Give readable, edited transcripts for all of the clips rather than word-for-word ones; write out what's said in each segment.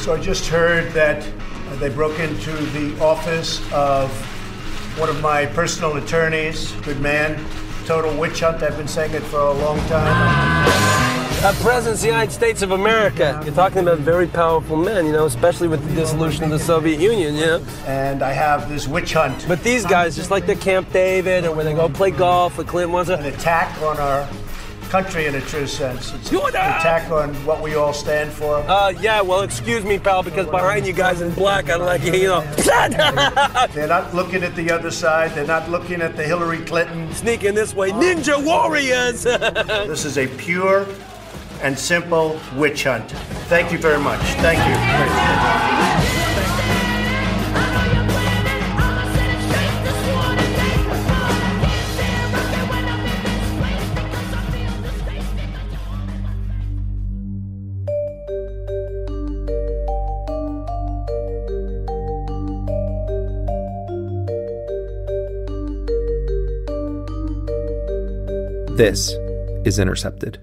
So I just heard that they broke into the office of one of my personal attorneys. Good man. Total witch hunt. I've been saying it for a long time. President of the United States of America. You're talking about very powerful men, especially with the dissolution of the Soviet Union, And I have this witch hunt. But these guys, just like the Camp David, or where they go play golf with Clinton once. An attack on our country in a true sense. It's an attack on what we all stand for. Yeah, well, excuse me, pal, because behind you guys in black, I like, They're not looking at the other side. They're not looking at the Hillary Clinton. Sneaking this way. Ninja warriors! This is a pure and simple witch hunt. Thank you very much. Thank you. This is Intercepted.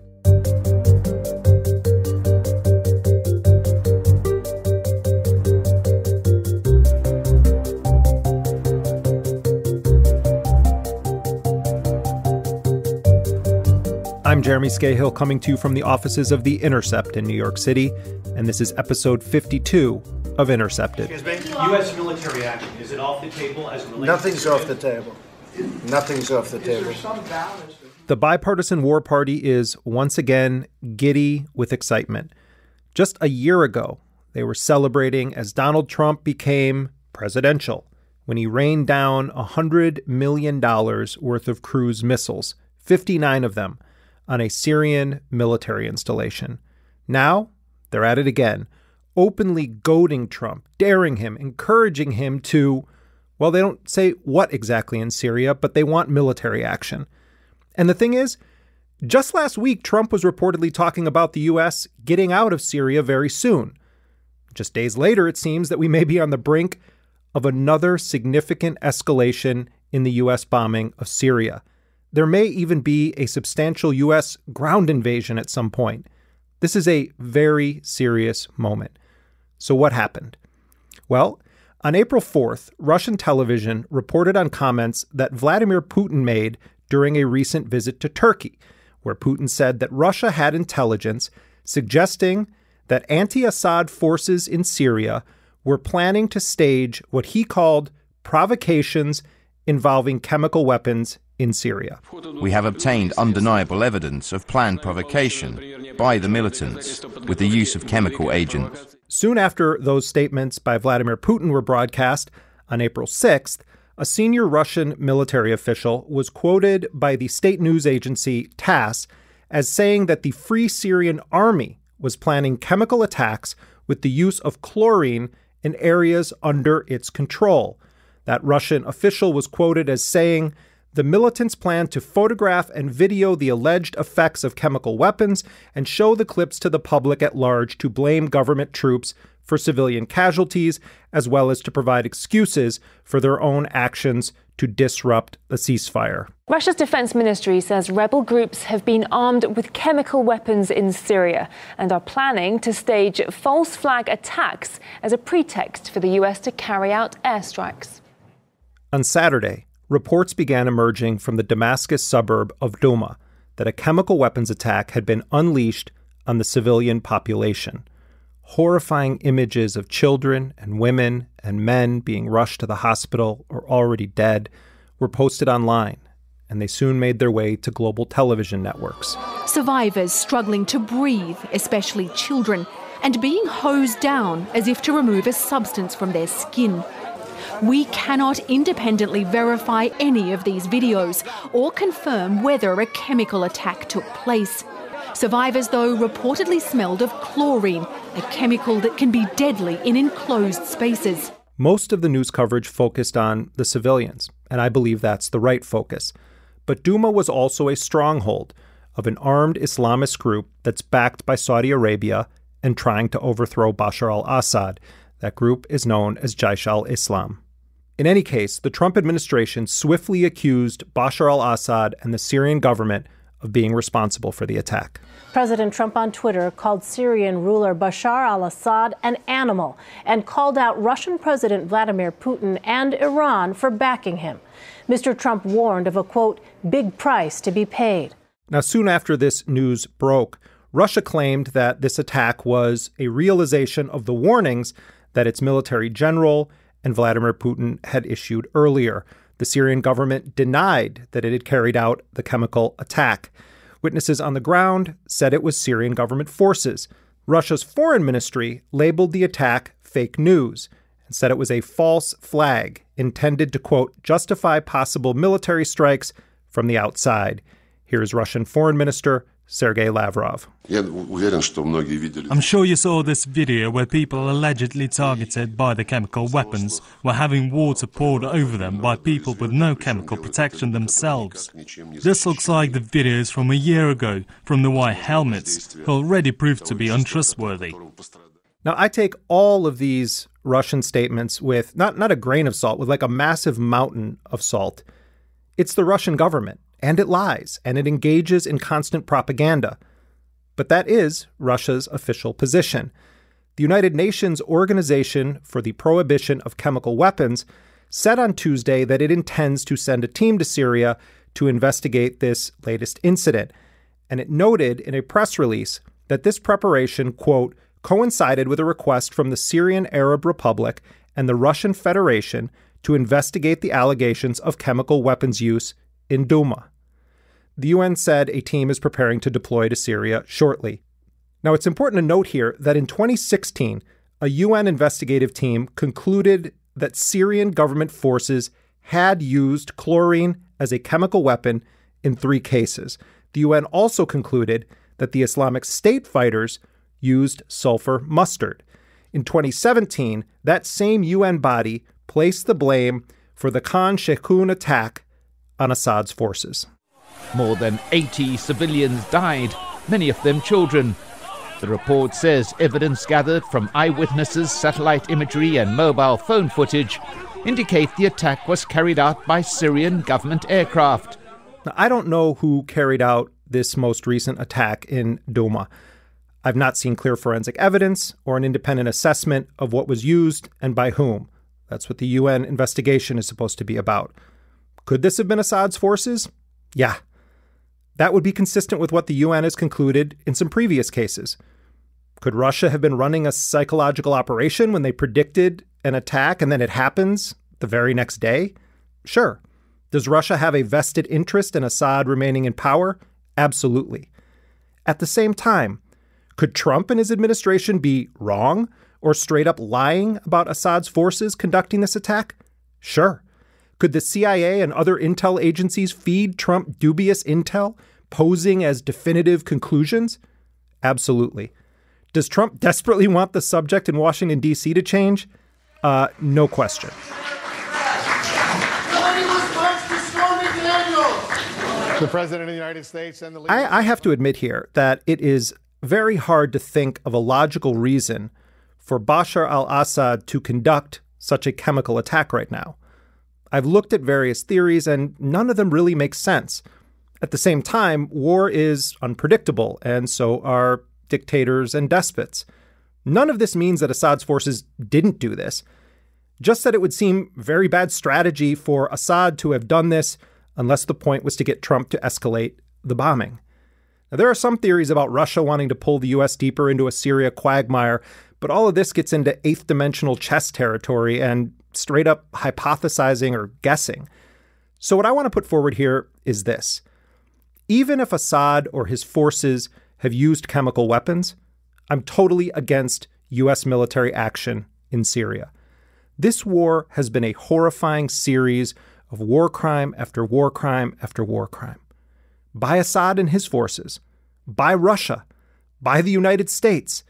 I'm Jeremy Scahill, coming to you from the offices of The Intercept in New York City, and this is episode 52 of Intercepted. U.S. military action, is it off the table as it relates Nothing's to off the table. Nothing's off the table. The bipartisan war party is once again giddy with excitement. Just a year ago, they were celebrating as Donald Trump became presidential when he rained down $100 million worth of cruise missiles, 59 of them, on a Syrian military installation. Now, they're at it again, openly goading Trump, daring him, encouraging him to, well, they don't say what exactly in Syria, but they want military action. And the thing is, just last week, Trump was reportedly talking about the U.S. getting out of Syria very soon. Just days later, it seems that we may be on the brink of another significant escalation in the U.S. bombing of Syria. There may even be a substantial U.S. ground invasion at some point. This is a very serious moment. So what happened? Well, on April 4th, Russian television reported on comments that Vladimir Putin made during a recent visit to Turkey, where Putin said that Russia had intelligence suggesting that anti-Assad forces in Syria were planning to stage what he called provocations involving chemical weapons in Syria. We have obtained undeniable evidence of planned provocation by the militants with the use of chemical agents. Soon after those statements by Vladimir Putin were broadcast, on April 6th, a senior Russian military official was quoted by the state news agency TASS as saying that the Free Syrian Army was planning chemical attacks with the use of chlorine in areas under its control. That Russian official was quoted as saying, "The militants plan to photograph and video the alleged effects of chemical weapons and show the clips to the public at large to blame government troops for civilian casualties, as well as to provide excuses for their own actions to disrupt the ceasefire." Russia's defense ministry says rebel groups have been armed with chemical weapons in Syria and are planning to stage false flag attacks as a pretext for the U.S. to carry out airstrikes. On Saturday, reports began emerging from the Damascus suburb of Douma that a chemical weapons attack had been unleashed on the civilian population. Horrifying images of children and women and men being rushed to the hospital or already dead were posted online, and they soon made their way to global television networks. Survivors struggling to breathe, especially children, and being hosed down as if to remove a substance from their skin. We cannot independently verify any of these videos or confirm whether a chemical attack took place. Survivors, though, reportedly smelled of chlorine, a chemical that can be deadly in enclosed spaces. Most of the news coverage focused on the civilians, and I believe that's the right focus. But Douma was also a stronghold of an armed Islamist group that's backed by Saudi Arabia and trying to overthrow Bashar al-Assad. That group is known as Jaish al-Islam. In any case, the Trump administration swiftly accused Bashar al-Assad and the Syrian government of being responsible for the attack. President Trump on Twitter called Syrian ruler Bashar al-Assad an animal and called out Russian President Vladimir Putin and Iran for backing him. Mr. Trump warned of a, quote, big price to be paid. Now, soon after this news broke, Russia claimed that this attack was a realization of the warnings that its military general and Vladimir Putin had issued earlier. The Syrian government denied that it had carried out the chemical attack. Witnesses on the ground said it was Syrian government forces. Russia's foreign ministry labeled the attack fake news and said it was a false flag intended to, quote, justify possible military strikes from the outside. Here's Russian Foreign Minister Sergei Lavrov. I'm sure you saw this video where people allegedly targeted by the chemical weapons were having water poured over them by people with no chemical protection themselves. This looks like the videos from a year ago from the white helmets, who already proved to be untrustworthy. Now, I take all of these Russian statements with not a grain of salt, with like a massive mountain of salt. It's the Russian government. And it lies, and it engages in constant propaganda. But that is Russia's official position. The United Nations Organization for the Prohibition of Chemical Weapons said on Tuesday that it intends to send a team to Syria to investigate this latest incident. And it noted in a press release that this preparation, quote, coincided with a request from the Syrian Arab Republic and the Russian Federation to investigate the allegations of chemical weapons use in Duma. The UN said a team is preparing to deploy to Syria shortly. Now, it's important to note here that in 2016, a UN investigative team concluded that Syrian government forces had used chlorine as a chemical weapon in 3 cases. The UN also concluded that the Islamic State fighters used sulfur mustard. In 2017, that same UN body placed the blame for the Khan Sheikhoun attack on Assad's forces. More than 80 civilians died, many of them children. The report says evidence gathered from eyewitnesses, satellite imagery and mobile phone footage indicate the attack was carried out by Syrian government aircraft. Now, I don't know who carried out this most recent attack in Duma. I've not seen clear forensic evidence or an independent assessment of what was used and by whom. That's what the UN investigation is supposed to be about. Could this have been Assad's forces? Yeah. That would be consistent with what the UN has concluded in some previous cases. Could Russia have been running a psychological operation when they predicted an attack and then it happens the very next day? Sure. Does Russia have a vested interest in Assad remaining in power? Absolutely. At the same time, could Trump and his administration be wrong or straight up lying about Assad's forces conducting this attack? Sure. Could the CIA and other intel agencies feed Trump dubious intel, posing as definitive conclusions? Absolutely. Does Trump desperately want the subject in Washington, D.C. to change? No question. The President of the United States and the leader... I have to admit here that it is very hard to think of a logical reason for Bashar al-Assad to conduct such a chemical attack right now. I've looked at various theories, and none of them really make sense. At the same time, war is unpredictable, and so are dictators and despots. None of this means that Assad's forces didn't do this. Just that it would seem very bad strategy for Assad to have done this unless the point was to get Trump to escalate the bombing. Now, there are some theories about Russia wanting to pull the U.S. deeper into a Syria quagmire, but all of this gets into eighth dimensional chess territory and straight up hypothesizing or guessing. So what I want to put forward here is this. Even if Assad or his forces have used chemical weapons, I'm totally against U.S. military action in Syria. This war has been a horrifying series of war crime after war crime after war crime. By Assad and his forces, by Russia, by the United States,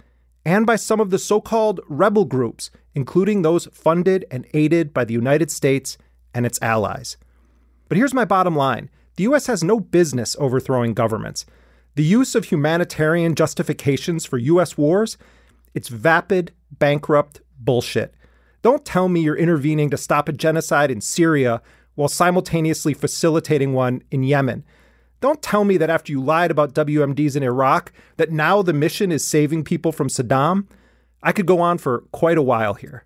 and by some of the so-called rebel groups, including those funded and aided by the United States and its allies. But here's my bottom line. The U.S. has no business overthrowing governments. The use of humanitarian justifications for U.S. wars, it's vapid, bankrupt bullshit. Don't tell me you're intervening to stop a genocide in Syria while simultaneously facilitating one in Yemen. Don't tell me that after you lied about WMDs in Iraq, that now the mission is saving people from Saddam. I could go on for quite a while here.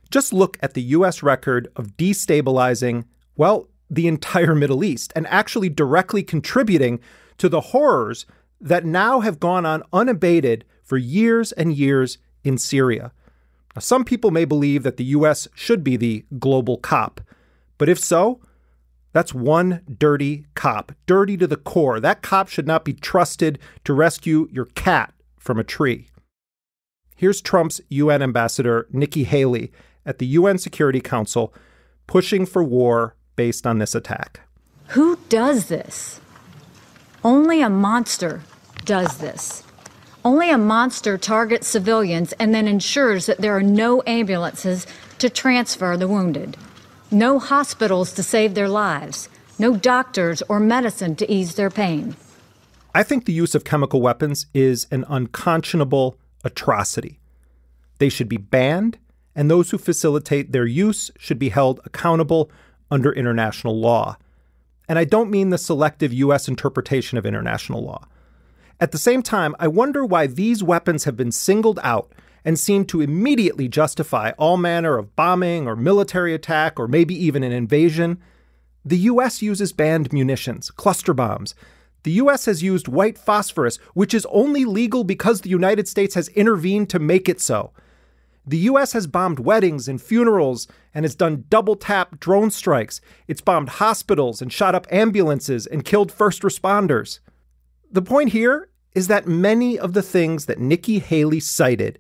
Just look at the U.S. record of destabilizing, well, the entire Middle East and actually directly contributing to the horrors that now have gone on unabated for years and years in Syria. Now, some people may believe that the U.S. should be the global cop, but if so, that's one dirty cop, dirty to the core. That cop should not be trusted to rescue your cat from a tree. Here's Trump's UN ambassador, Nikki Haley, at the UN Security Council, pushing for war based on this attack. Who does this? Only a monster does this. Only a monster targets civilians and then ensures that there are no ambulances to transfer the wounded, no hospitals to save their lives, no doctors or medicine to ease their pain. I think the use of chemical weapons is an unconscionable atrocity. They should be banned, and those who facilitate their use should be held accountable under international law. And I don't mean the selective U.S. interpretation of international law. At the same time, I wonder why these weapons have been singled out and seem to immediately justify all manner of bombing or military attack or maybe even an invasion. The U.S. uses banned munitions, cluster bombs. The U.S. has used white phosphorus, which is only legal because the United States has intervened to make it so. The U.S. has bombed weddings and funerals and has done double-tap drone strikes. It's bombed hospitals and shot up ambulances and killed first responders. The point here is that many of the things that Nikki Haley cited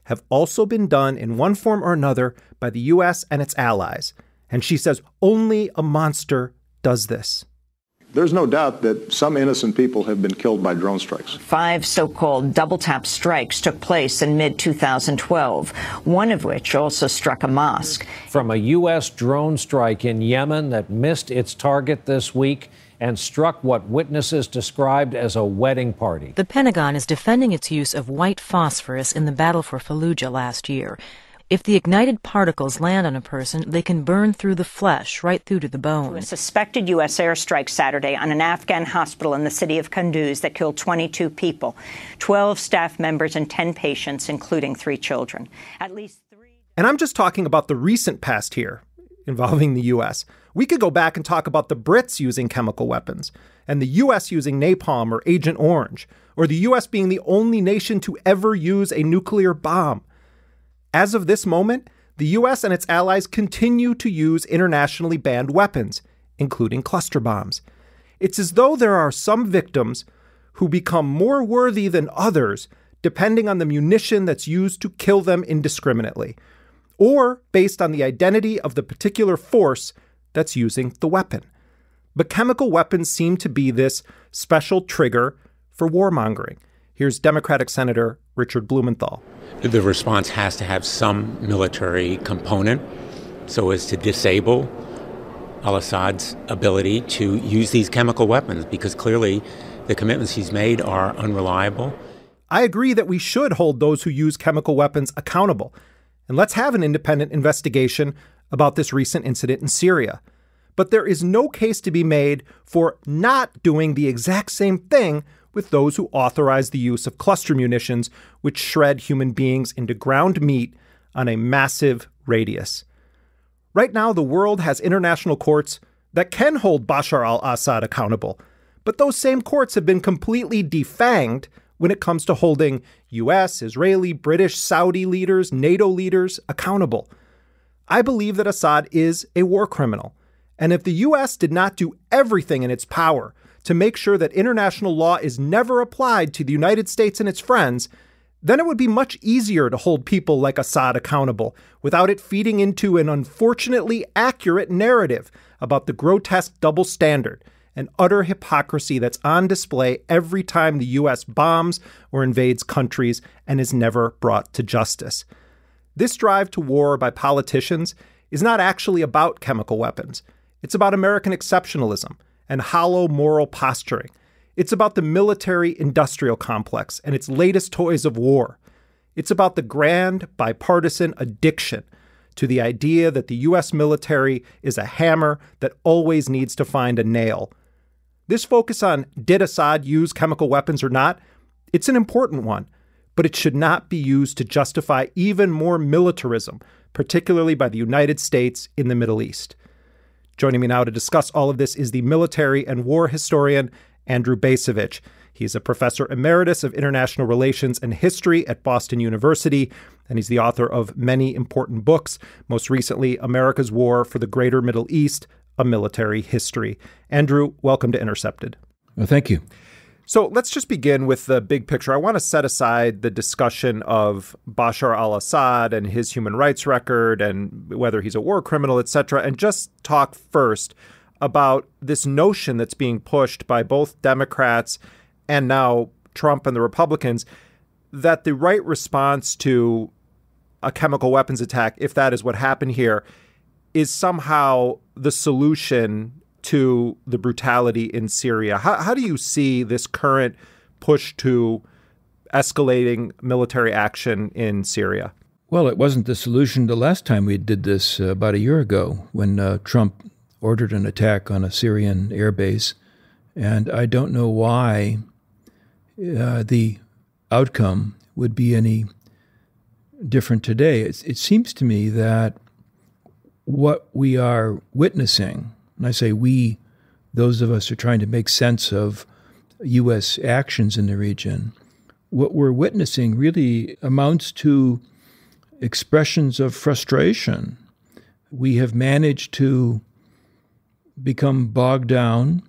have also been done in one form or another by the U.S. and its allies. And she says only a monster does this. There's no doubt that some innocent people have been killed by drone strikes. 5 so-called double-tap strikes took place in mid-2012, one of which also struck a mosque. From a U.S. drone strike in Yemen that missed its target this week and struck what witnesses described as a wedding party. The Pentagon is defending its use of white phosphorus in the battle for Fallujah last year. If the ignited particles land on a person, they can burn through the flesh, right through to the bone. A suspected U.S. airstrike Saturday on an Afghan hospital in the city of Kunduz that killed 22 people, 12 staff members and 10 patients, including 3 children. At least 3... And I'm just talking about the recent past here, involving the U.S. We could go back and talk about the Brits using chemical weapons, and the U.S. using napalm or Agent Orange, or the U.S. being the only nation to ever use a nuclear bomb. As of this moment, the U.S. and its allies continue to use internationally banned weapons, including cluster bombs. It's as though there are some victims who become more worthy than others depending on the munition that's used to kill them indiscriminately, or based on the identity of the particular force that's using the weapon. But chemical weapons seem to be this special trigger for warmongering. Here's Democratic Senator Richard Blumenthal. The response has to have some military component so as to disable al-Assad's ability to use these chemical weapons, because clearly the commitments he's made are unreliable. I agree that we should hold those who use chemical weapons accountable. And let's have an independent investigation about this recent incident in Syria. But there is no case to be made for not doing the exact same thing with those who authorize the use of cluster munitions, which shred human beings into ground meat on a massive radius. Right now, the world has international courts that can hold Bashar al-Assad accountable, but those same courts have been completely defanged when it comes to holding U.S., Israeli, British, Saudi leaders, NATO leaders accountable. I believe that Assad is a war criminal, and if the U.S. did not do everything in its power to make sure that international law is never applied to the United States and its friends, then it would be much easier to hold people like Assad accountable without it feeding into an unfortunately accurate narrative about the grotesque double standard and utter hypocrisy that's on display every time the U.S. bombs or invades countries and is never brought to justice. This drive to war by politicians is not actually about chemical weapons. It's about American exceptionalism and hollow moral posturing. It's about the military-industrial complex and its latest toys of war. It's about the grand bipartisan addiction to the idea that the U.S. military is a hammer that always needs to find a nail. This focus on did Assad use chemical weapons or not, it's an important one, but it should not be used to justify even more militarism, particularly by the United States in the Middle East. Joining me now to discuss all of this is the military and war historian Andrew Bacevich. He's a professor emeritus of international relations and history at Boston University, and he's the author of many important books, most recently America's War for the Greater Middle East, A Military History. Andrew, welcome to Intercepted. Well, thank you. So let's just begin with the big picture. I want to set aside the discussion of Bashar al-Assad and his human rights record and whether he's a war criminal, et cetera, and just talk first about this notion that's being pushed by both Democrats and now Trump and the Republicans that the right response to a chemical weapons attack, if that is what happened here, is somehow the solution to the brutality in Syria. How do you see this current push to escalating military action in Syria? Well, it wasn't the solution the last time we did this about a year ago when Trump ordered an attack on a Syrian airbase. And I don't know why the outcome would be any different today. It seems to me that what we are witnessing, and I say we, those of us who are trying to make sense of U.S. actions in the region, what we're witnessing really amounts to expressions of frustration. We have managed to become bogged down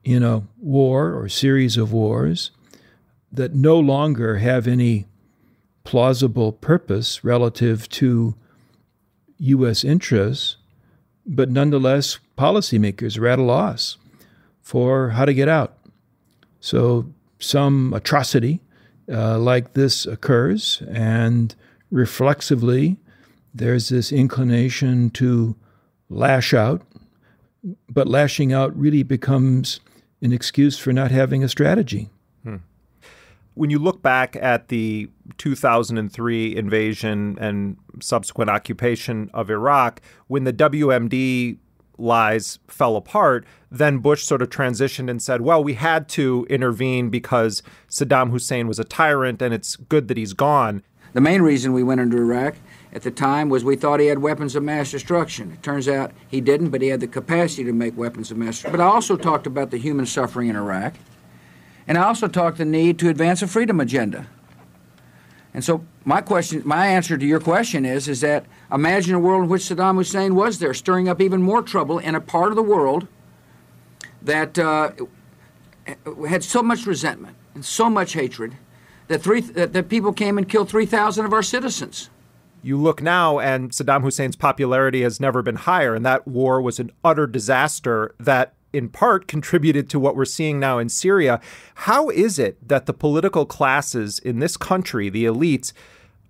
in a war or series of wars that no longer have any plausible purpose relative to U.S. interests, but nonetheless, policymakers are at a loss for how to get out. So some atrocity like this occurs, and reflexively, there's this inclination to lash out, but lashing out really becomes an excuse for not having a strategy. When you look back at the 2003 invasion and subsequent occupation of Iraq, when the WMD lies fell apart, then Bush sort of transitioned and said, well, we had to intervene because Saddam Hussein was a tyrant and it's good that he's gone. The main reason we went into Iraq at the time was we thought he had weapons of mass destruction. It turns out he didn't, but he had the capacity to make weapons of mass destruction. But I also talked about the human suffering in Iraq. And I also talked the need to advance a freedom agenda. And so my answer to your question is that imagine a world in which Saddam Hussein was there, stirring up even more trouble in a part of the world that had so much resentment and so much hatred that people came and killed 3,000 of our citizens. You look now, and Saddam Hussein's popularity has never been higher, and that war was an utter disaster that in part contributed to what we're seeing now in Syria. How is it that the political classes in this country, the elites,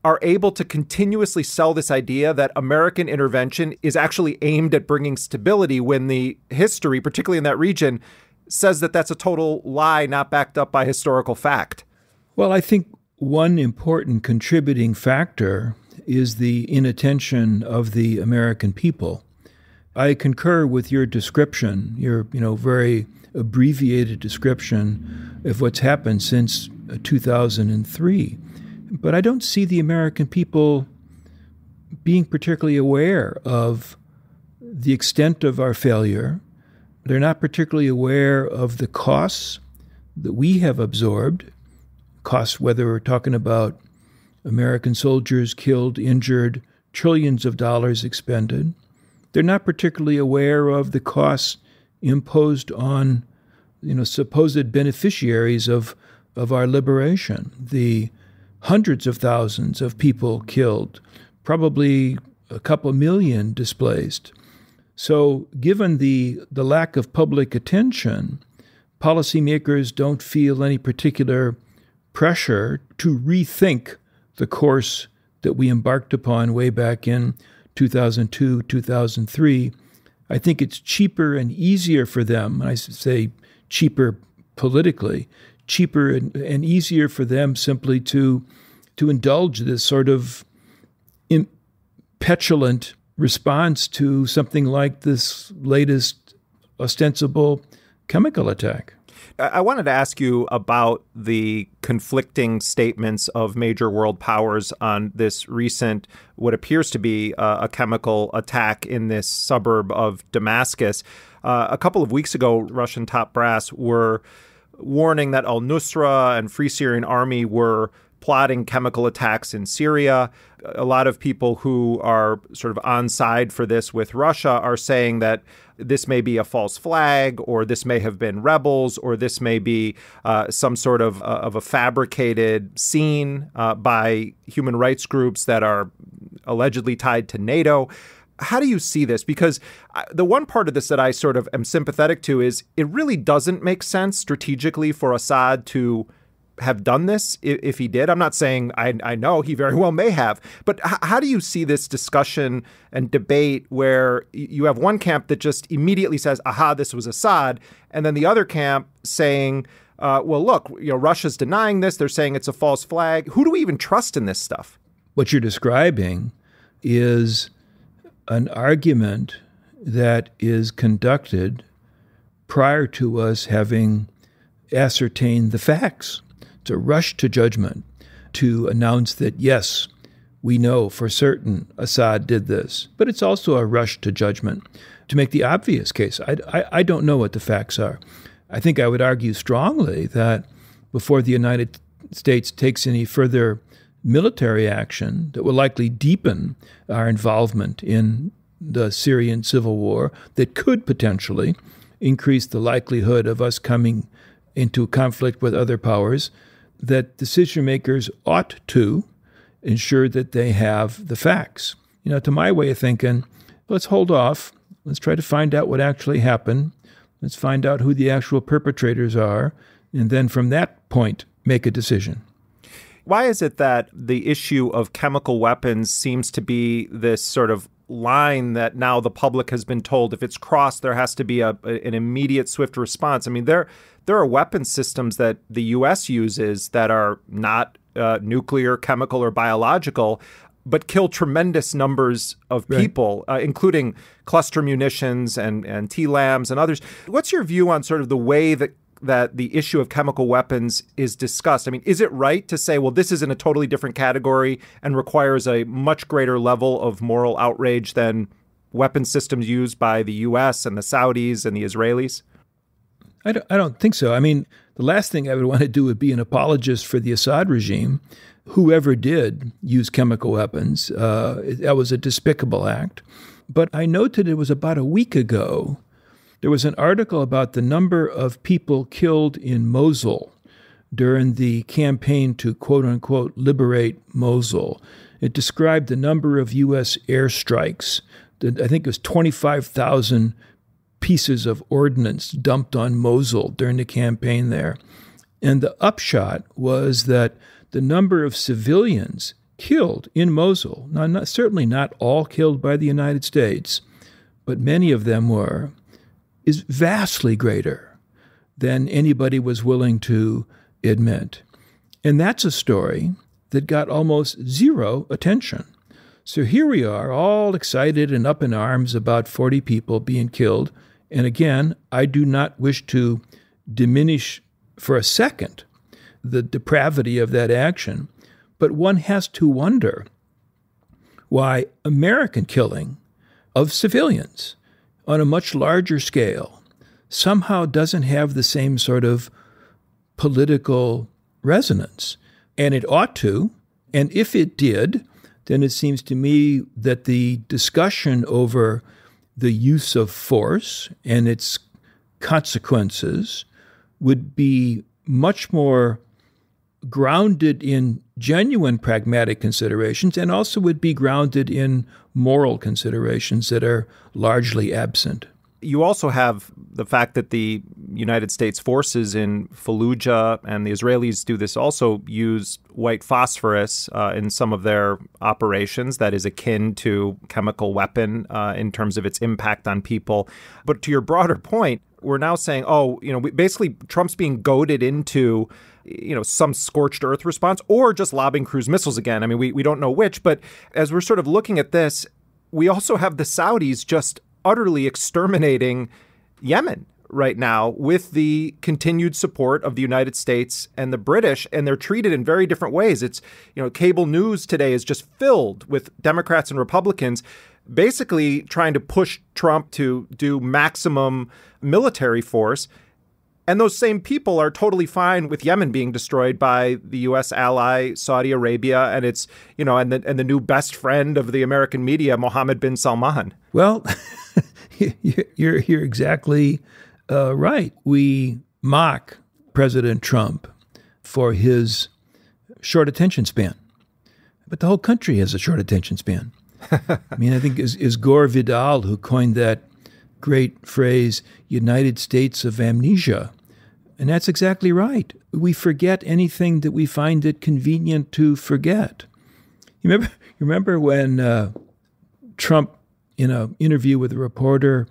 are able to continuously sell this idea that American intervention is actually aimed at bringing stability when the history, particularly in that region, says that that's a total lie, not backed up by historical fact? Well, I think one important contributing factor is the inattention of the American people. I concur with your description, your very abbreviated description of what's happened since 2003. But I don't see the American people being particularly aware of the extent of our failure. They're not particularly aware of the costs that we have absorbed, costs whether we're talking about American soldiers killed, injured, trillions of dollars expended. They're not particularly aware of the costs imposed on, supposed beneficiaries of our liberation. The hundreds of thousands of people killed, probably a couple million displaced. So given the lack of public attention, policymakers don't feel any particular pressure to rethink the course that we embarked upon way back in 2002, 2003. I think it's cheaper and easier for them, and I say cheaper politically, cheaper and easier for them simply to indulge this sort of petulant response to something like this latest ostensible chemical attack. I wanted to ask you about the conflicting statements of major world powers on this recent, what appears to be a chemical attack in this suburb of Damascus. A couple of weeks ago, Russian top brass were warning that al-Nusra and Free Syrian Army were plotting chemical attacks in Syria. A lot of people who are sort of on side for this with Russia are saying that this may be a false flag, or this may have been rebels, or this may be some sort of a fabricated scene by human rights groups that are allegedly tied to NATO. How do you see this? Because the one part of this that I sort of am sympathetic to is it really doesn't make sense strategically for Assad to have done this if he did. I'm not saying I know he very well may have, but how do you see this discussion and debate where you have one camp that just immediately says, aha, this was Assad, and then the other camp saying, well, look, Russia's denying this. They're saying it's a false flag. Who do we even trust in this stuff? What you're describing is an argument that is conducted prior to us having ascertained the facts. It's a rush to judgment to announce that, yes, we know for certain Assad did this. But it's also a rush to judgment to make the obvious case. I don't know what the facts are. I think I would argue strongly that before the United States takes any further military action that will likely deepen our involvement in the Syrian civil war, that could potentially increase the likelihood of us coming into conflict with other powers, that decision makers ought to ensure that they have the facts. To my way of thinking, let's hold off. Let's try to find out what actually happened. Let's find out who the actual perpetrators are. And then from that point, make a decision. Why is it that the issue of chemical weapons seems to be this sort of line that now the public has been told if it's crossed, there has to be an immediate, swift response? I mean, there are weapon systems that the U.S. uses that are not nuclear, chemical, or biological, but kill tremendous numbers of people, including cluster munitions and TLAMs and others. What's your view on sort of the way that the issue of chemical weapons is discussed? I mean, is it right to say, well, this is in a totally different category and requires a much greater level of moral outrage than weapon systems used by the U.S. and the Saudis and the Israelis? I don't think so. I mean, the last thing I would want to do would be an apologist for the Assad regime. Whoever did use chemical weapons, that was a despicable act. But I noted it was about a week ago, there was an article about the number of people killed in Mosul during the campaign to, quote unquote, liberate Mosul. It described the number of U.S. airstrikes. I think it was 25,000 pieces of ordnance dumped on Mosul during the campaign there. And the upshot was that the number of civilians killed in Mosul, certainly not all killed by the United States, but many of them were, is vastly greater than anybody was willing to admit. And that's a story that got almost zero attention. So here we are, all excited and up in arms about 40 people being killed. And again, I do not wish to diminish for a second the depravity of that action, but one has to wonder why American killing of civilians on a much larger scale somehow doesn't have the same sort of political resonance. And it ought to. And if it did, then it seems to me that the discussion over the use of force and its consequences would be much more grounded in genuine pragmatic considerations, and also would be grounded in moral considerations that are largely absent. You also have the fact that the United States forces in Fallujah, and the Israelis do this also, use white phosphorus in some of their operations that is akin to chemical weapon in terms of its impact on people. But to your broader point, we're now saying, basically Trump's being goaded into some scorched earth response, or just lobbing cruise missiles again. I mean, we don't know which, but as we're sort of looking at this, we also have the Saudis just utterly exterminating Yemen, right now with the continued support of the United States and the British, and they're treated in very different ways. It's, cable news today is just filled with Democrats and Republicans basically trying to push Trump to do maximum military force. And those same people are totally fine with Yemen being destroyed by the U.S. ally, Saudi Arabia, and it's, and the new best friend of the American media, Mohammed bin Salman. Well, you're exactly right. We mock President Trump for his short attention span, but the whole country has a short attention span. I mean, I think is Gore Vidal who coined that great phrase, United States of amnesia. And that's exactly right. We forget anything that we find it convenient to forget. You remember when Trump, in an interview with a reporter,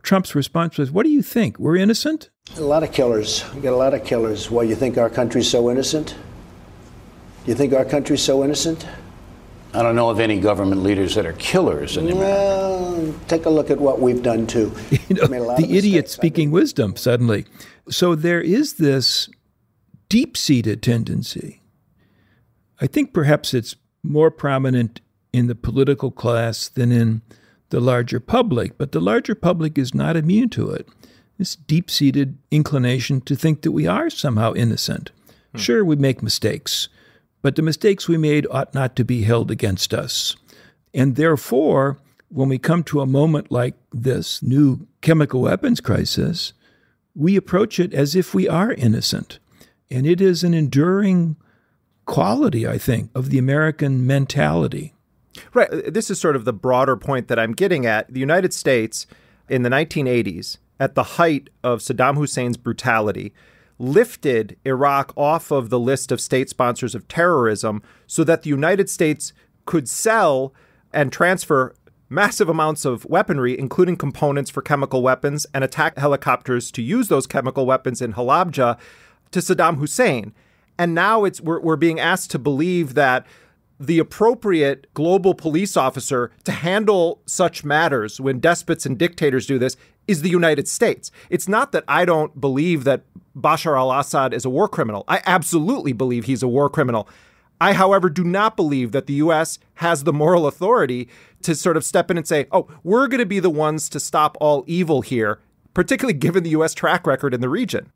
Trump's response was, "What do you think? We're innocent?" A lot of killers. We got a lot of killers. Why, you think our country's so innocent? You think our country's so innocent? I don't know of any government leaders that are killers in America. Well, take a look at what we've done too. The idiot speaking wisdom suddenly. So there is this deep-seated tendency. I think perhaps it's more prominent in the political class than in the larger public, but the larger public is not immune to it. This deep-seated inclination to think that we are somehow innocent. Sure, we make mistakes, but the mistakes we made ought not to be held against us. And therefore, when we come to a moment like this new chemical weapons crisis, we approach it as if we are innocent. And it is an enduring quality, I think, of the American mentality. Right. This is sort of the broader point that I'm getting at. The United States in the 1980s, at the height of Saddam Hussein's brutality, lifted Iraq off of the list of state sponsors of terrorism so that the United States could sell and transfer massive amounts of weaponry, including components for chemical weapons and attack helicopters to use those chemical weapons in Halabja to Saddam Hussein. And now we're being asked to believe that the appropriate global police officer to handle such matters when despots and dictators do this is the United States. It's not that I don't believe that Bashar al-Assad is a war criminal. I absolutely believe he's a war criminal. I, however, do not believe that the U.S. has the moral authority to sort of step in and say, oh, we're going to be the ones to stop all evil here, particularly given the U.S. track record in the region.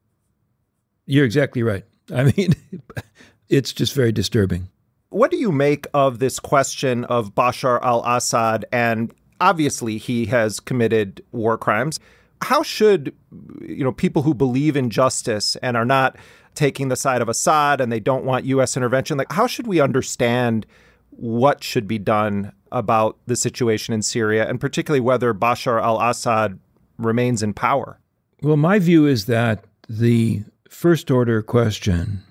You're exactly right. I mean, it's just very disturbing. What do you make of this question of Bashar al-Assad? And obviously he has committed war crimes. How should, people who believe in justice and are not taking the side of Assad and they don't want U.S. intervention, how should we understand what should be done about the situation in Syria, and particularly whether Bashar al-Assad remains in power? Well, my view is that the first order question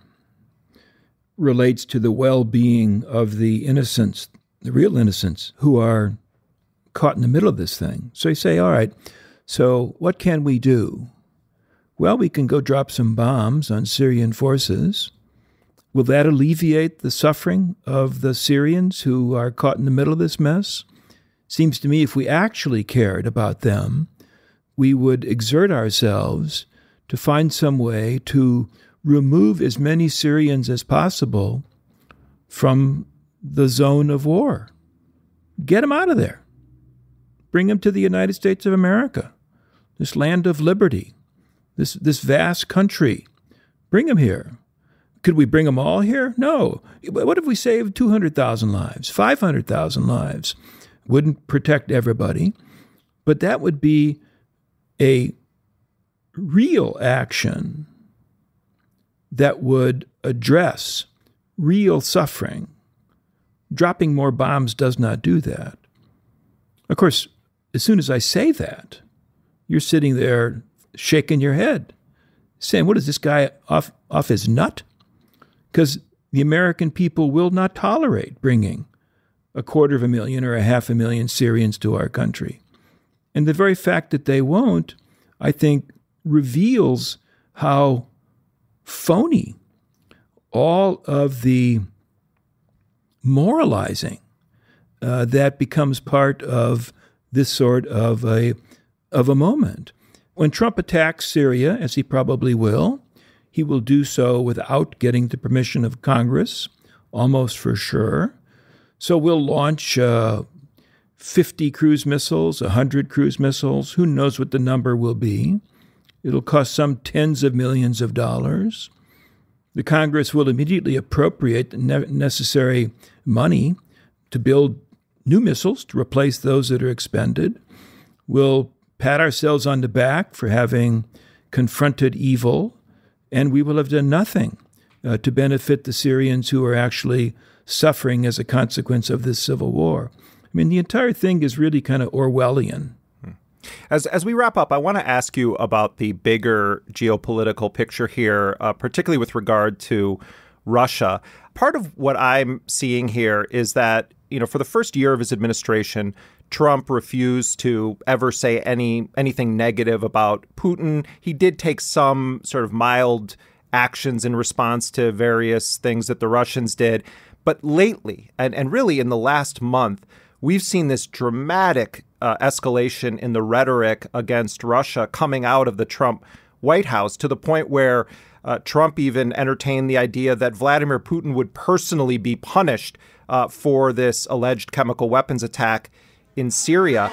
relates to the well-being of the innocents, the real innocents, who are caught in the middle of this thing. So you say, all right, so what can we do? Well, we can go drop some bombs on Syrian forces. Will that alleviate the suffering of the Syrians who are caught in the middle of this mess? Seems to me if we actually cared about them, we would exert ourselves to find some way to remove as many Syrians as possible from the zone of war. Get them out of there. Bring them to the United States of America, this land of liberty, this vast country. Bring them here. Could we bring them all here? No. What if we saved 200,000 lives, 500,000 lives? Wouldn't protect everybody, but that would be a real action that would address real suffering. Dropping more bombs does not do that. Of course, as soon as I say that, you're sitting there shaking your head, saying, what is this guy off his nut? Because the American people will not tolerate bringing 250,000 or 500,000 Syrians to our country. And the very fact that they won't, I think, reveals how phony all of the moralizing that becomes part of this sort of a moment. When Trump attacks Syria, as he probably will, he will do so without getting the permission of Congress, almost for sure. So we'll launch 50 cruise missiles, 100 cruise missiles. Who knows what the number will be? It'll cost some tens of millions of dollars. The Congress will immediately appropriate the necessary money to build new missiles to replace those that are expended. We'll pat ourselves on the back for having confronted evil, and we will have done nothing to benefit the Syrians who are actually suffering as a consequence of this civil war. I mean, the entire thing is really kind of Orwellian. As we wrap up, I want to ask you about the bigger geopolitical picture here, particularly with regard to Russia. Part of what I'm seeing here is that, for the first year of his administration, Trump refused to ever say anything negative about Putin. He did take some sort of mild actions in response to various things that the Russians did. But lately, and really in the last month, we've seen this dramatic escalation in the rhetoric against Russia coming out of the Trump White House, to the point where Trump even entertained the idea that Vladimir Putin would personally be punished for this alleged chemical weapons attack in Syria.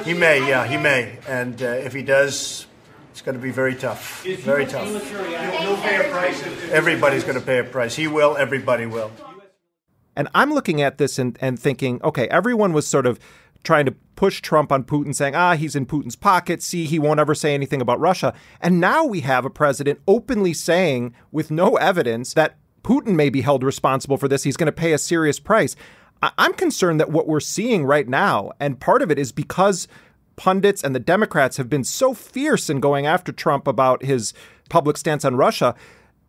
He may. And if he does, it's going to be very tough. Very tough. He'll pay a price. Everybody's going to pay a price. He will. Everybody will. And I'm looking at this and thinking, okay, everyone was sort of trying to push Trump on Putin, saying, he's in Putin's pocket. See, he won't ever say anything about Russia. And now we have a president openly saying, with no evidence, that Putin may be held responsible for this. He's going to pay a serious price. I'm concerned that what we're seeing right now, and part of it is because pundits and the Democrats have been so fierce in going after Trump about his public stance on Russia,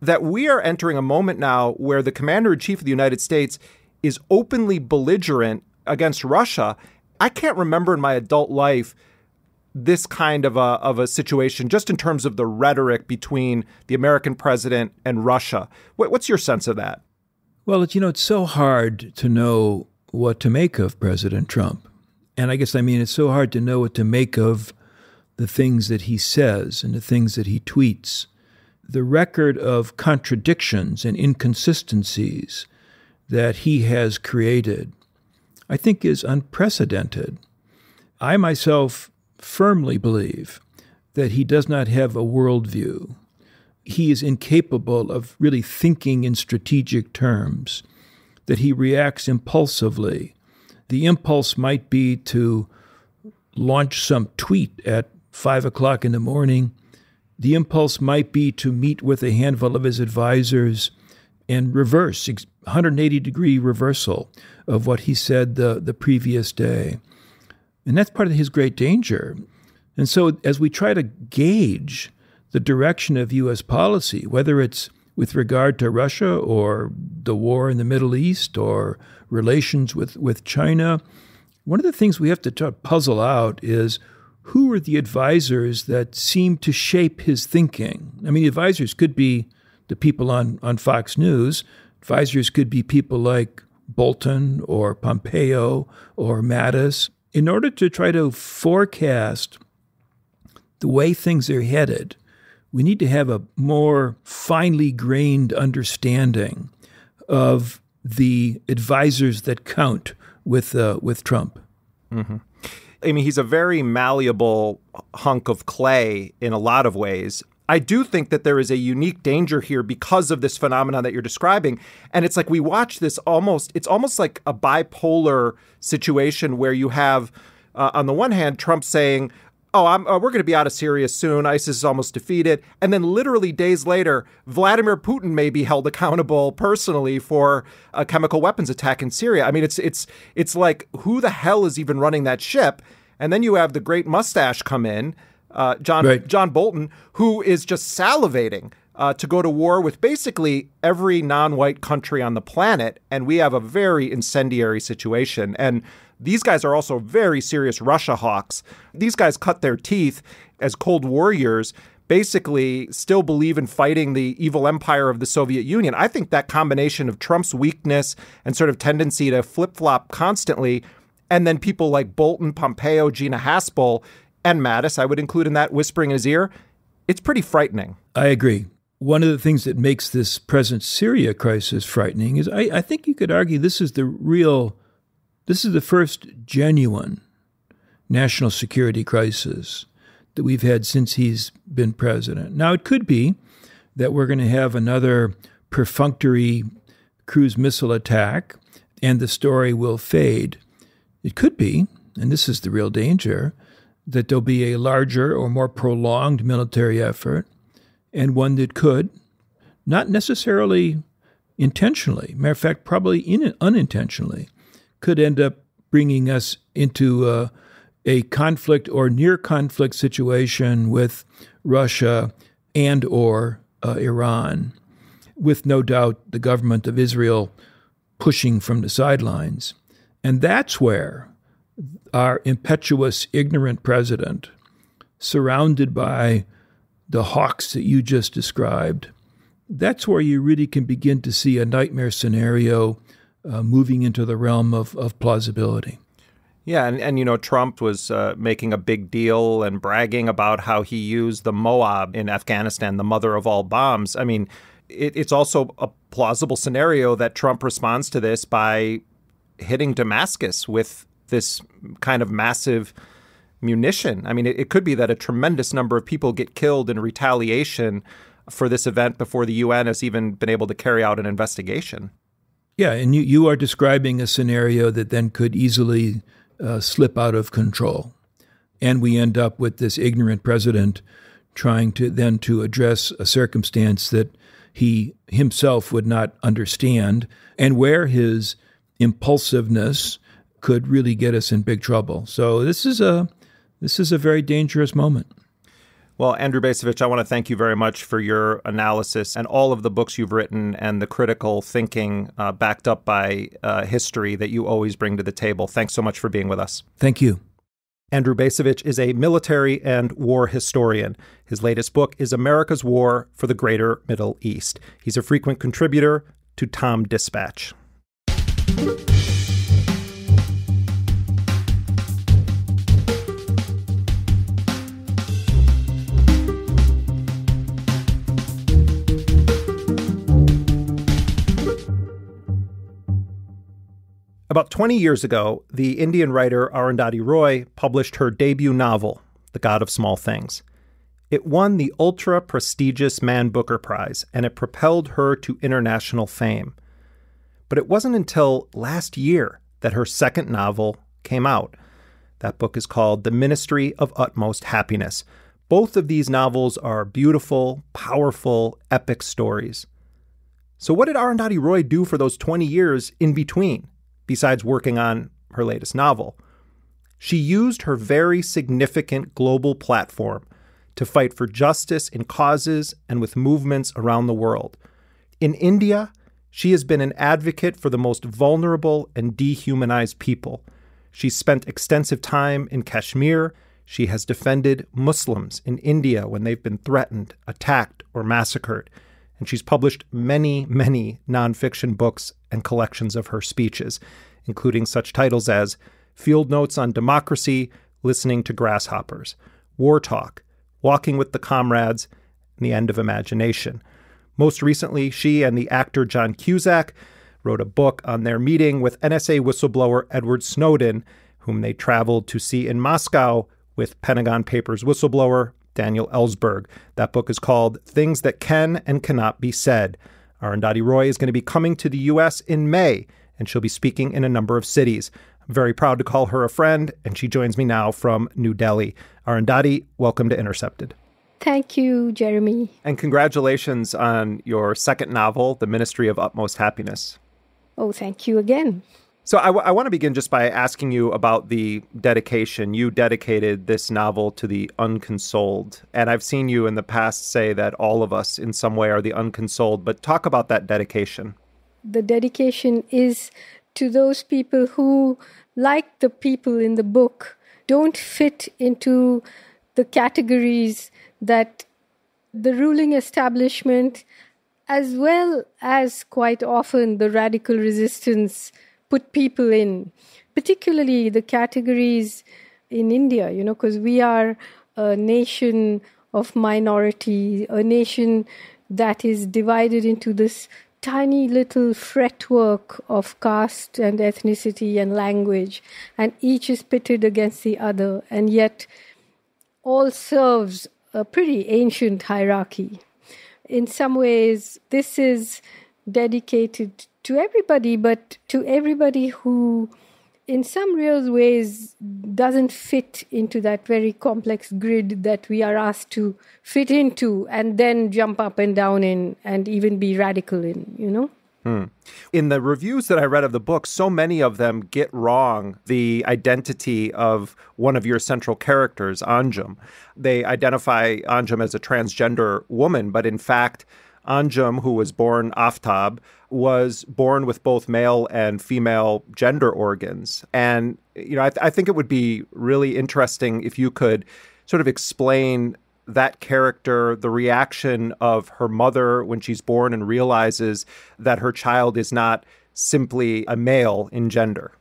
that we are entering a moment now where the commander-in-chief of the United States is openly belligerent against Russia. I can't remember in my adult life this kind of a situation, just in terms of the rhetoric between the American president and Russia. What's your sense of that? Well, it's so hard to know what to make of President Trump. And I guess, it's so hard to know what to make of the things that he says and the things that he tweets. The record of contradictions and inconsistencies that he has created, I think, is unprecedented. I myself firmly believe that he does not have a worldview. He is incapable of really thinking in strategic terms, that he reacts impulsively. The impulse might be to launch some tweet at 5 o'clock in the morning. The impulse might be to meet with a handful of his advisors and reverse, 180-degree reversal of what he said the previous day. And that's part of his great danger. And so as we try to gauge the direction of U.S. policy, whether it's with regard to Russia or the war in the Middle East or relations with China, one of the things we have to try to puzzle out is who are the advisors that seem to shape his thinking? Advisors could be the people on Fox News. Advisors could be people like Bolton or Pompeo or Mattis. In order to try to forecast the way things are headed, we need to have a more finely grained understanding of the advisors that count with Trump. Mm-hmm. He's a very malleable hunk of clay in a lot of ways. I do think that there is a unique danger here because of this phenomenon that you're describing. And it's like we watch this it's almost like a bipolar situation where you have, on the one hand, Trump saying, we're going to be out of Syria soon. ISIS is almost defeated. And then literally days later, Vladimir Putin may be held accountable personally for a chemical weapons attack in Syria. It's like, who the hell is even running that ship? And then you have the great mustache come in, John Bolton, who is just salivating to go to war with basically every non-white country on the planet. And we have a very incendiary situation. And these guys are also very serious Russia hawks. These guys cut their teeth as Cold Warriors, basically still believe in fighting the evil empire of the Soviet Union. I think that combination of Trump's weakness and sort of tendency to flip-flop constantly, and then people like Bolton, Pompeo, Gina Haspel, and Mattis, I would include in that, whispering in his ear, it's pretty frightening. I agree. One of the things that makes this present Syria crisis frightening is I think you could argue this is the first genuine national security crisis that we've had since he's been president. Now, it could be that we're going to have another perfunctory cruise missile attack and the story will fade. It could be, and this is the real danger, that there'll be a larger or more prolonged military effort, and one that could, not necessarily intentionally, matter of fact, probably unintentionally, could end up bringing us into a conflict or near conflict situation with Russia and or Iran, with no doubt the government of Israel pushing from the sidelines. And that's where our impetuous, ignorant president, surrounded by the hawks that you just described, that's where you really can begin to see a nightmare scenario moving into the realm of plausibility. Yeah, and Trump was making a big deal and bragging about how he used the Moab in Afghanistan, the mother of all bombs. I mean, it's also a plausible scenario that Trump responds to this by hitting Damascus with this kind of massive munition. I mean, it could be that a tremendous number of people get killed in retaliation for this event before the UN has even been able to carry out an investigation. Yeah, and you are describing a scenario that then could easily slip out of control. And we end up with this ignorant president trying to address a circumstance that he himself would not understand, and where his impulsiveness could really get us in big trouble. So this is a very dangerous moment. Well, Andrew Bacevich, I want to thank you very much for your analysis and all of the books you've written and the critical thinking backed up by history that you always bring to the table. Thanks so much for being with us. Thank you. Andrew Bacevich is a military and war historian. His latest book is America's War for the Greater Middle East. He's a frequent contributor to Tom Dispatch. About 20 years ago, the Indian writer Arundhati Roy published her debut novel, The God of Small Things. It won the ultra-prestigious Man Booker Prize, and it propelled her to international fame. But it wasn't until last year that her second novel came out. That book is called The Ministry of Utmost Happiness. Both of these novels are beautiful, powerful, epic stories. So what did Arundhati Roy do for those 20 years in between, besides working on her latest novel? She used her very significant global platform to fight for justice in causes and with movements around the world. In India, she has been an advocate for the most vulnerable and dehumanized people. She's spent extensive time in Kashmir. She has defended Muslims in India when they've been threatened, attacked, or massacred. And she's published many, many nonfiction books and collections of her speeches, including such titles as Field Notes on Democracy, Listening to Grasshoppers, War Talk, Walking with the Comrades, and The End of Imagination. Most recently, she and the actor John Cusack wrote a book on their meeting with NSA whistleblower Edward Snowden, whom they traveled to see in Moscow with Pentagon Papers whistleblower Daniel Ellsberg. That book is called Things That Can and Cannot Be Said. Arundhati Roy is going to be coming to the U.S. in May, and she'll be speaking in a number of cities. I'm very proud to call her a friend, and she joins me now from New Delhi. Arundhati, welcome to Intercepted. Thank you, Jeremy. And congratulations on your second novel, The Ministry of Utmost Happiness. Oh, thank you again. So I want to begin just by asking you about the dedication. You dedicated this novel to the unconsoled. And I've seen you in the past say that all of us in some way are the unconsoled. But talk about that dedication. The dedication is to those people who, like the people in the book, don't fit into the categories that the ruling establishment, as well as quite often the radical resistance, put people in, particularly the categories in India, because we are a nation of minority, a nation that is divided into this tiny little fretwork of caste and ethnicity and language, and each is pitted against the other, and yet all serves a pretty ancient hierarchy. In some ways, this is dedicated to everybody, but to everybody who, in some real ways, doesn't fit into that very complex grid that we are asked to fit into and then jump up and down in and even be radical in, In the reviews that I read of the book, so many of them get wrong the identity of one of your central characters, Anjum. They identify Anjum as a transgender woman, but in fact, Anjum, who was born Aftab, was born with both male and female gender organs. And, I think it would be really interesting if you could sort of explain that character, the reaction of her mother when she's born and realizes that her child is not simply a male in gender.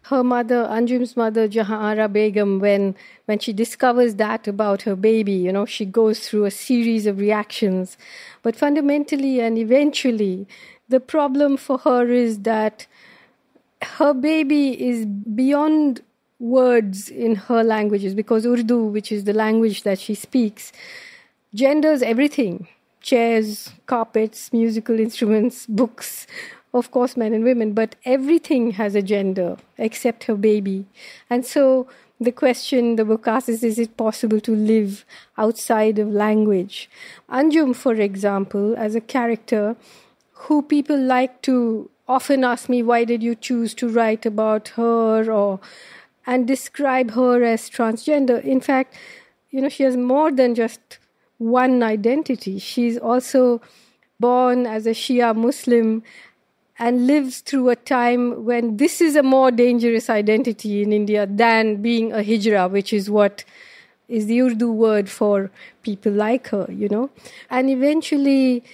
Her mother, Anjum's mother, Jahanara Begum, when she discovers that about her baby, she goes through a series of reactions. But fundamentally and eventually, the problem for her is that her baby is beyond words in her languages, because Urdu, which is the language that she speaks, genders everything. Chairs, carpets, musical instruments, books, of course, men and women, but everything has a gender except her baby. And so the question the book asks is it possible to live outside of language? Anjum, for example, as a character who people like to often ask me, why did you choose to write about her and describe her as transgender? In fact, she has more than just one identity. She's also born as a Shia Muslim and lives through a time when this is a more dangerous identity in India than being a hijra, which is what is the Urdu word for people like her, And eventually,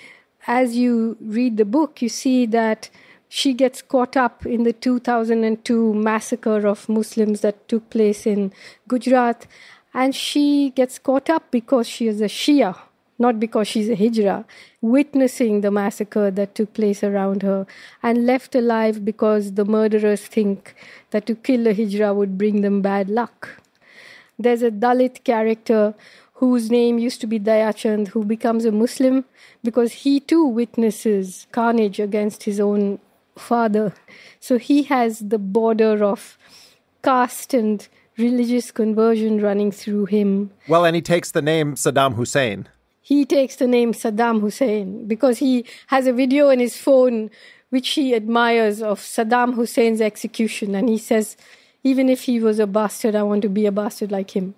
as you read the book, you see that she gets caught up in the 2002 massacre of Muslims that took place in Gujarat, and she gets caught up because she is a Shia, not because she's a hijra, witnessing the massacre that took place around her, and left alive because the murderers think that to kill a hijra would bring them bad luck. There's a Dalit character whose name used to be Dayachand, who becomes a Muslim because he too witnesses carnage against his own father. So he has the border of caste and religious conversion running through him. Well, and he takes the name Saddam Hussein. He takes the name Saddam Hussein because he has a video on his phone which he admires of Saddam Hussein's execution. And he says, even if he was a bastard, I want to be a bastard like him.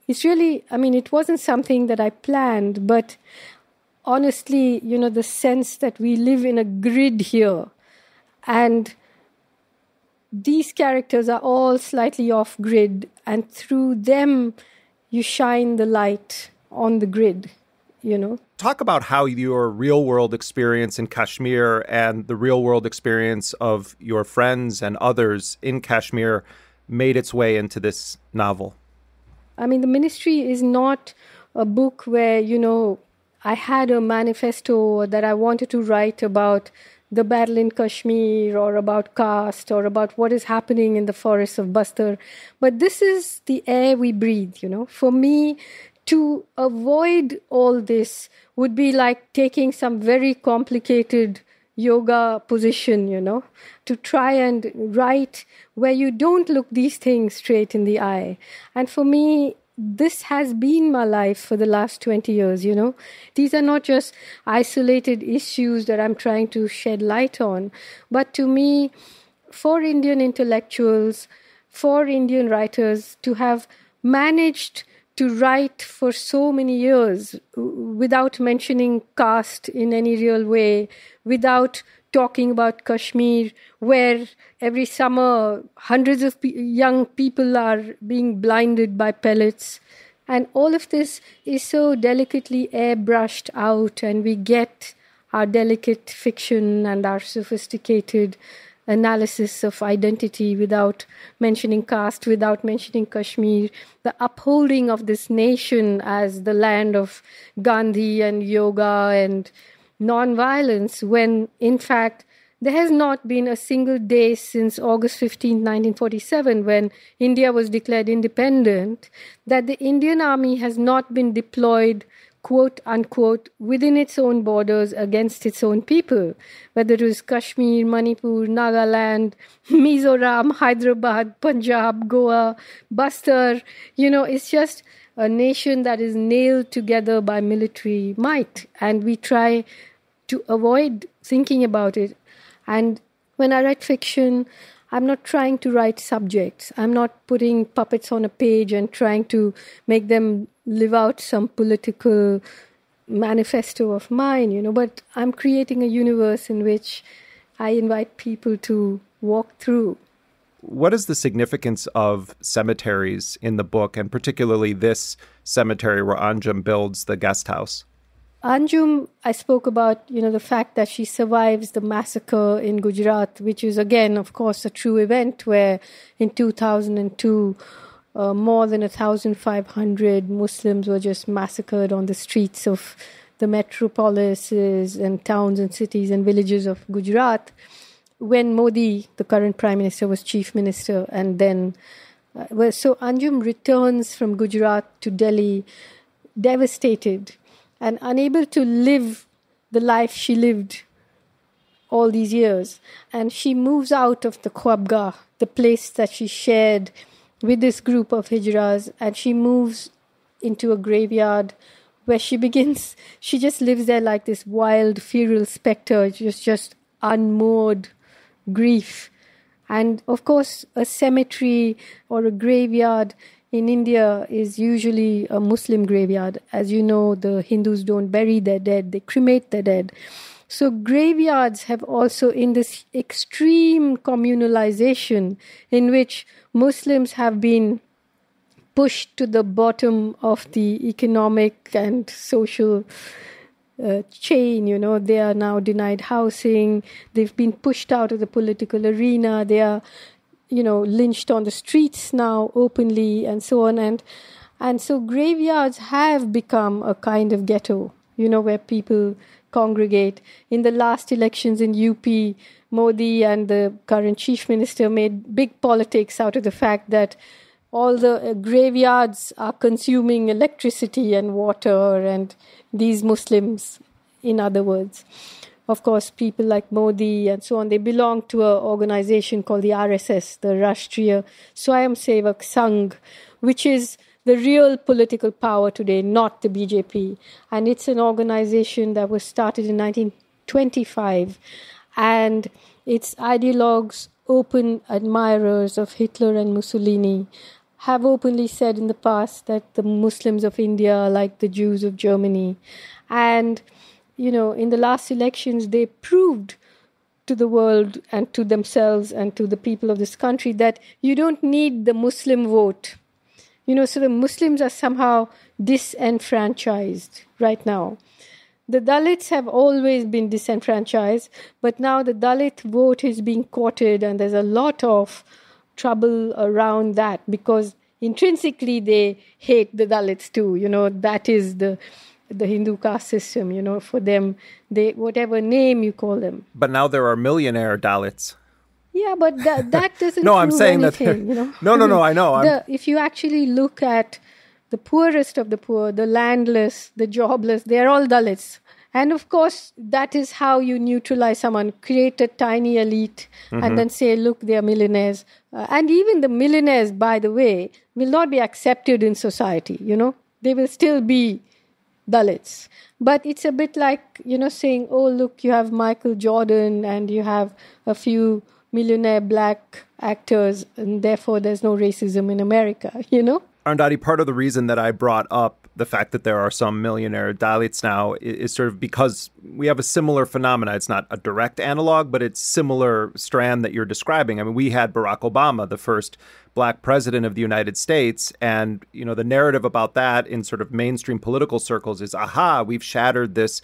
It's really, it wasn't something that I planned, but honestly, the sense that we live in a grid here and these characters are all slightly off grid, and through them you shine the light on the grid, Talk about how your real-world experience in Kashmir and the real-world experience of your friends and others in Kashmir made its way into this novel. The Ministry is not a book where, I had a manifesto that I wanted to write about the battle in Kashmir or about caste or about what is happening in the forests of Bastar. But this is the air we breathe, For me, to avoid all this would be like taking some very complicated yoga position, to try and write where you don't look these things straight in the eye. And for me, this has been my life for the last 20 years, These are not just isolated issues that I'm trying to shed light on, but to me, for Indian intellectuals, for Indian writers to have managed to write for so many years without mentioning caste in any real way, without talking about Kashmir, where every summer hundreds of young people are being blinded by pellets. And all of this is so delicately airbrushed out, and we get our delicate fiction and our sophisticated analysis of identity without mentioning caste, without mentioning Kashmir, the upholding of this nation as the land of Gandhi and yoga and non-violence, when in fact there has not been a single day since August 15, 1947, when India was declared independent, that the Indian army has not been deployed, quote unquote, within its own borders against its own people, whether it was Kashmir, Manipur, Nagaland, Mizoram, Hyderabad, Punjab, Goa, Bastar. It's just a nation that is nailed together by military might, and we try to avoid thinking about it. And when I write fiction, I'm not trying to write subjects. I'm not putting puppets on a page and trying to make them live out some political manifesto of mine, but I'm creating a universe in which I invite people to walk through. What is the significance of cemeteries in the book, and particularly this cemetery where Anjum builds the guest house? Anjum, I spoke about, the fact that she survives the massacre in Gujarat, which is, again, of course, a true event where in 2002, more than 1,500 Muslims were just massacred on the streets of the metropolises and towns and cities and villages of Gujarat when Modi, the current prime minister, was chief minister. And then, so Anjum returns from Gujarat to Delhi devastated and unable to live the life she lived all these years. And she moves out of the Khwabgah, the place that she shared with this group of hijras, and she moves into a graveyard where she just lives there like this wild, feral spectre, just unmoored grief. And of course, a cemetery or a graveyard in India is usually a Muslim graveyard. As you know, the Hindus don't bury their dead, they cremate their dead. So graveyards have also, in this extreme communalization in which Muslims have been pushed to the bottom of the economic and social chain, they are now denied housing, they've been pushed out of the political arena, they are lynched on the streets now openly and so on. And so graveyards have become a kind of ghetto, where people congregate. In the last elections in UP, Modi and the current chief minister made big politics out of the fact that all the graveyards are consuming electricity and water, and these Muslims, in other words. Of course, people like Modi and so on, they belong to an organization called the RSS, the Rashtriya Swayamsevak Sangh, which is the real political power today, not the BJP. And it's an organization that was started in 1925. And its ideologues, open admirers of Hitler and Mussolini, have openly said in the past that the Muslims of India are like the Jews of Germany. And in the last elections, they proved to the world and to themselves and to the people of this country that you don't need the Muslim vote. So the Muslims are somehow disenfranchised right now. The Dalits have always been disenfranchised, but now the Dalit vote is being courted, and there's a lot of trouble around that because intrinsically they hate the Dalits too. That is the Hindu caste system, for them, they whatever name you call them. But now there are millionaire Dalits. Yeah, but that doesn't no, prove I'm saying anything, that. No, I know. If you actually look at the poorest of the poor, the landless, the jobless, they're all Dalits. And of course, that is how you neutralize someone, create a tiny elite, and then say, look, they are millionaires. And even the millionaires, by the way, will not be accepted in society, They will still be Dalits. But it's a bit like, saying, oh, look, you have Michael Jordan and you have a few millionaire black actors, and therefore there's no racism in America, Arundhati, part of the reason that I brought up the fact that there are some millionaire Dalits now is sort of because we have a similar phenomena. It's not a direct analog, but it's similar strand that you're describing. I mean, we had Barack Obama, the first black president of the United States, and, the narrative about that in sort of mainstream political circles is, aha, we've shattered this,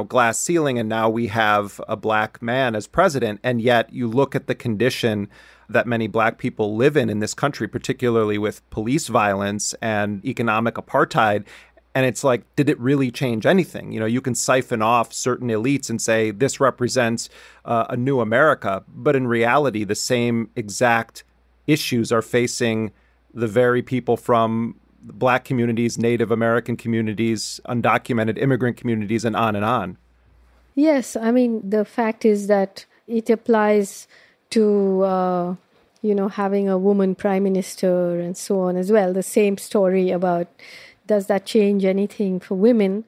glass ceiling, and now we have a black man as president. And yet you look at the condition that many black people live in this country, particularly with police violence and economic apartheid. And it's like, did it really change anything? You can siphon off certain elites and say this represents a new America. But in reality, the same exact issues are facing the very people from black communities, Native American communities, undocumented immigrant communities, and on and on. Yes, I mean, the fact is that it applies to, having a woman prime minister and so on as well. The same story about, does that change anything for women?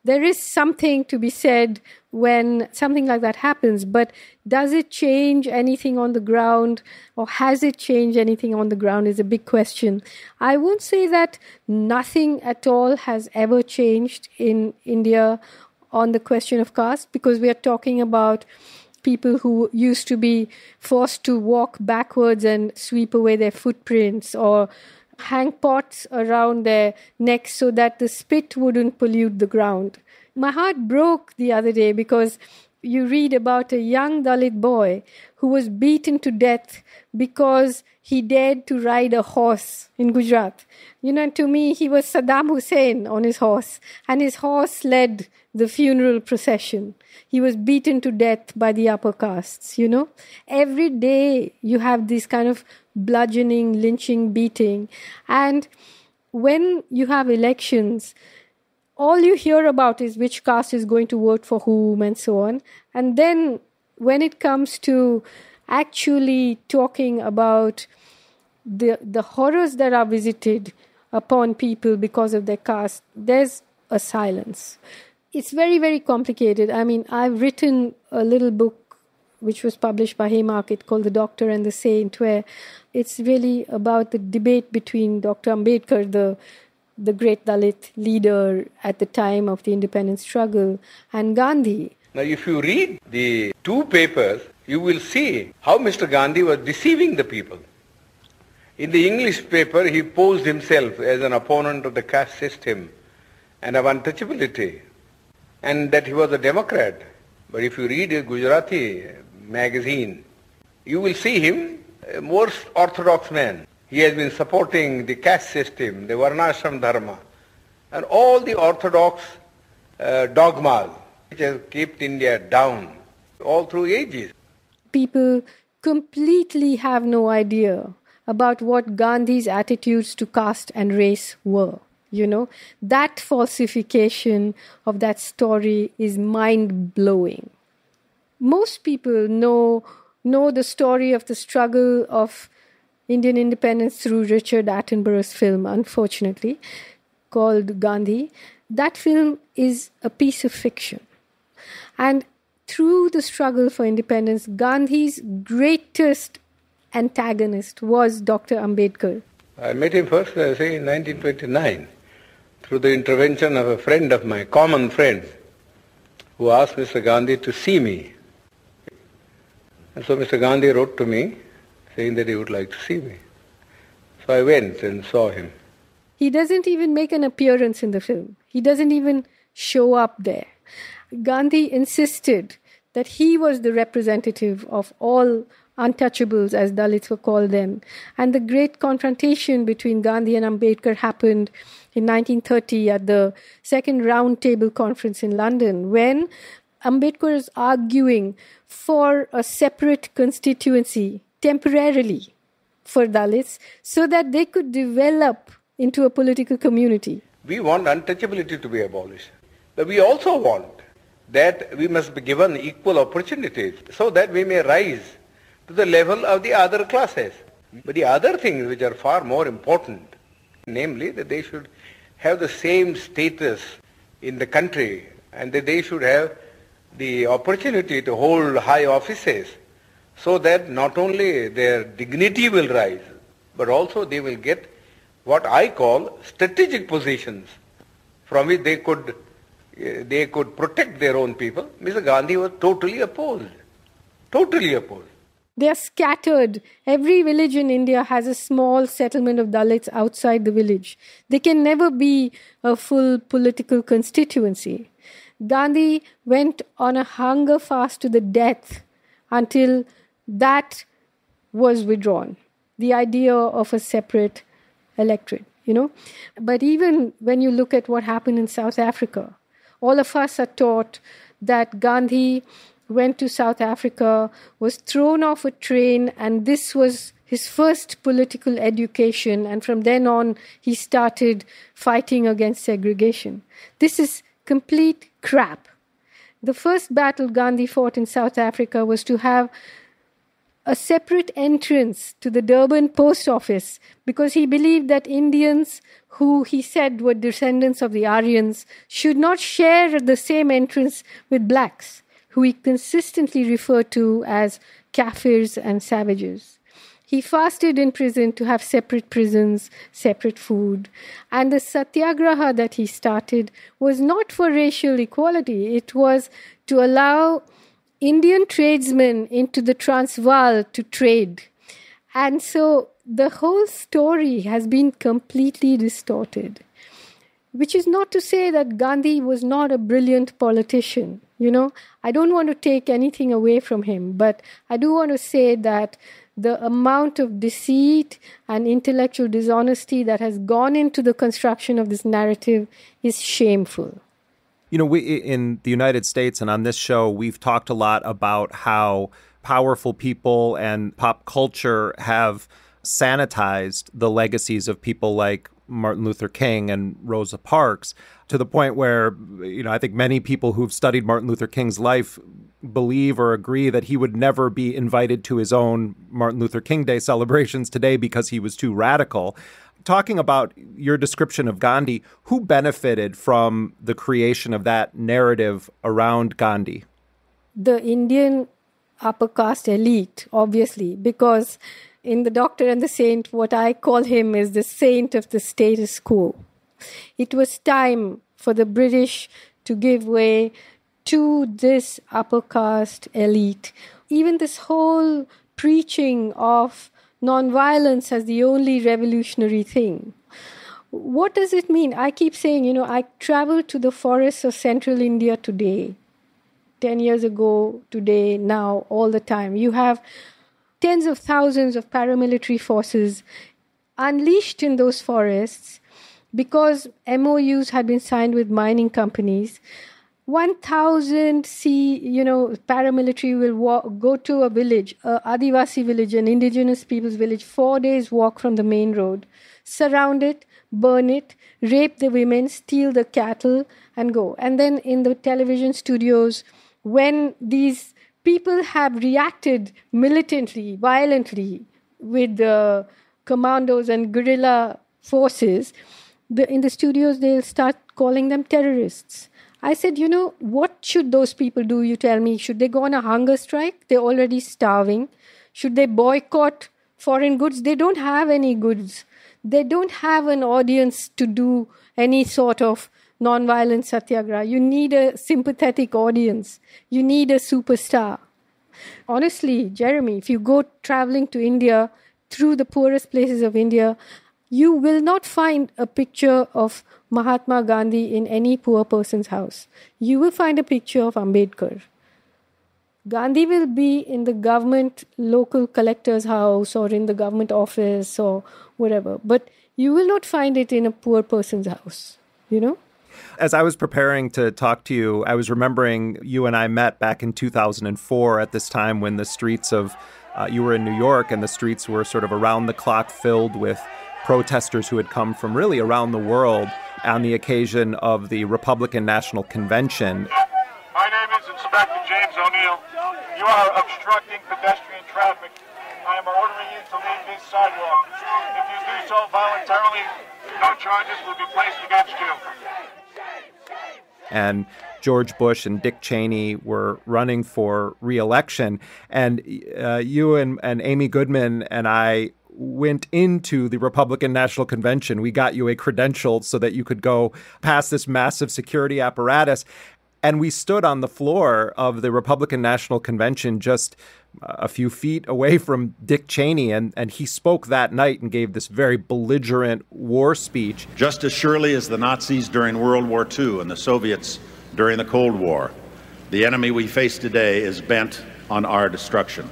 There is something to be said when something like that happens, but does it change anything on the ground, or has it changed anything on the ground is a big question. I won't say that nothing at all has ever changed in India on the question of caste, because we are talking about people who used to be forced to walk backwards and sweep away their footprints, or hang pots around their necks so that the spit wouldn't pollute the ground. My heart broke the other day because you read about a young Dalit boy who was beaten to death because he dared to ride a horse in Gujarat. To me, he was Saddam Hussein on his horse, and his horse led the funeral procession. He was beaten to death by the upper castes, Every day you have this kind of bludgeoning, lynching, beating. And when you have elections, all you hear about is which caste is going to vote for whom and so on. And then when it comes to actually talking about the horrors that are visited upon people because of their caste, there's a silence. It's very, very complicated. I mean, I've written a little book which was published by Haymarket called The Doctor and the Saint, where it's really about the debate between Dr. Ambedkar, the great Dalit leader at the time of the independence struggle, and Gandhi. Now, if you read the two papers, you will see how Mr. Gandhi was deceiving the people. In the English paper, he posed himself as an opponent of the caste system and of untouchability, and that he was a Democrat. But if you read his Gujarati magazine, you will see him a more orthodox man. He has been supporting the caste system, the Varnashram Dharma, and all the orthodox dogmas which have kept India down all through ages. People completely have no idea about what Gandhi's attitudes to caste and race were. That falsification of that story is mind-blowing. Most people know the story of the struggle of Indian independence through Richard Attenborough's film, unfortunately, called Gandhi. That film is a piece of fiction. And through the struggle for independence, Gandhi's greatest antagonist was Dr. Ambedkar. I met him first, in 1929, through the intervention of a friend of mine, common friend, who asked Mr. Gandhi to see me. And so Mr. Gandhi wrote to me, saying that he would like to see me. So I went and saw him. He doesn't even make an appearance in the film. He doesn't even show up there. Gandhi insisted that he was the representative of all untouchables, as Dalits were called then. And the great confrontation between Gandhi and Ambedkar happened in 1930 at the Second Round Table Conference in London, when Ambedkar is arguing for a separate constituency temporarily for Dalits so that they could develop into a political community. We want untouchability to be abolished, but we also want that we must be given equal opportunities so that we may rise to the level of the other classes. But the other things which are far more important, namely that they should have the same status in the country and that they should have the opportunity to hold high offices, so that not only their dignity will rise, but also they will get what I call strategic positions from which they could protect their own people. Mr. Gandhi was totally opposed. Totally opposed. They are scattered. Every village in India has a small settlement of Dalits outside the village. They can never be a full political constituency. Gandhi went on a hunger fast to the death until that was withdrawn. The idea of a separate electorate, But even when you look at what happened in South Africa, all of us are taught that Gandhi went to South Africa, was thrown off a train, and this was his first political education. And from then on, he started fighting against segregation. This is complete crap. The first battle Gandhi fought in South Africa was to have a separate entrance to the Durban post office because he believed that Indians, who he said were descendants of the Aryans, should not share the same entrance with blacks, who he consistently referred to as Kafirs and savages. He fasted in prison to have separate prisons, separate food. And the satyagraha that he started was not for racial equality. It was to allow Indian tradesmen into the Transvaal to trade. And so the whole story has been completely distorted, which is not to say that Gandhi was not a brilliant politician. I don't want to take anything away from him, but I do want to say that the amount of deceit and intellectual dishonesty that has gone into the construction of this narrative is shameful. We in the United States and on this show, we've talked a lot about how powerful people and pop culture have sanitized the legacies of people like Martin Luther King and Rosa Parks to the point where, I think many people who've studied Martin Luther King's life believe or agree that he would never be invited to his own Martin Luther King Day celebrations today because he was too radical. Talking about your description of Gandhi, who benefited from the creation of that narrative around Gandhi? The Indian upper caste elite, obviously, because in The Doctor and the Saint, what I call him is the saint of the status quo. It was time for the British to give way to this upper caste elite. Even this whole preaching of nonviolence as the only revolutionary thing. What does it mean? I keep saying, I travel to the forests of central India today, 10 years ago, today, now, all the time. You have tens of thousands of paramilitary forces unleashed in those forests because MOUs had been signed with mining companies. 1,000 paramilitary will go to a village, a Adivasi village, an indigenous people's village, 4 days walk from the main road, surround it, burn it, rape the women, steal the cattle, and go. And then in the television studios, when these people have reacted militantly, violently with the commandos and guerrilla forces, in the studios they'll start calling them terrorists. I said, what should those people do, you tell me? Should they go on a hunger strike? They're already starving. Should they boycott foreign goods? They don't have any goods. They don't have an audience to do any sort of nonviolent satyagraha. You need a sympathetic audience. You need a superstar. Honestly, Jeremy, if you go traveling to India, through the poorest places of India, you will not find a picture of Mahatma Gandhi in any poor person's house. You will find a picture of Ambedkar. Gandhi will be in the government local collector's house or in the government office or whatever, but you will not find it in a poor person's house, As I was preparing to talk to you, I was remembering you and I met back in 2004 at this time when the streets of, you were in New York and the streets were sort of around the clock filled with protesters who had come from really around the world on the occasion of the Republican National Convention. My name is Inspector James O'Neill. You are obstructing pedestrian traffic. I am ordering you to leave this sidewalk. If you do so voluntarily, no charges will be placed against you. And George Bush and Dick Cheney were running for re-election. And you and Amy Goodman and I went into the Republican National Convention. We got you a credential so that you could go past this massive security apparatus. And we stood on the floor of the Republican National Convention just a few feet away from Dick Cheney. And he spoke that night and gave this very belligerent war speech. Just as surely as the Nazis during World War II and the Soviets during the Cold War, the enemy we face today is bent on our destruction.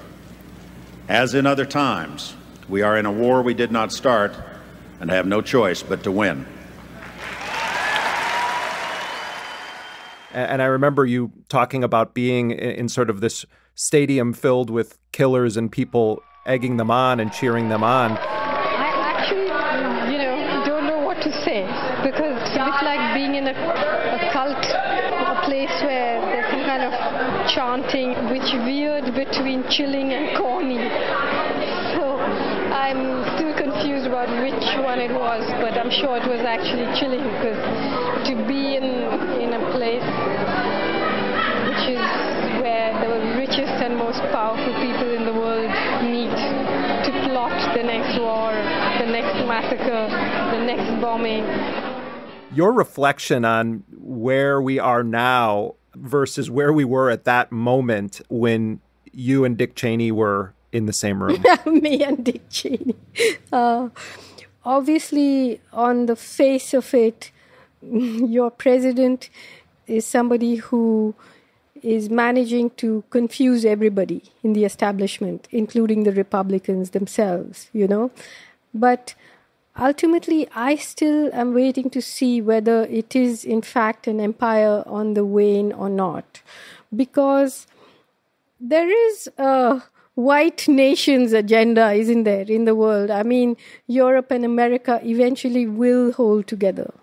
As in other times, we are in a war we did not start and have no choice but to win. And I remember you talking about being in sort of this stadium filled with killers and people egging them on and cheering them on. I actually, don't know what to say, because it's a bit like being in a cult, a place where there's some kind of chanting which veered between chilling and corny. So I'm still confused about which one it was, but I'm sure it was actually chilling, because to be in a place which is where the richest and most powerful people in the world meet to plot the next war, the next massacre, the next bombing. Your reflection on where we are now versus where we were at that moment when you and Dick Cheney were in the same room. Me and Dick Cheney. Obviously, on the face of it, your president is somebody who is managing to confuse everybody in the establishment, including the Republicans themselves, But ultimately, I still am waiting to see whether it is, in fact, an empire on the wane or not. Because there is a white nations agenda, isn't there, in the world? I mean, Europe and America eventually will hold together,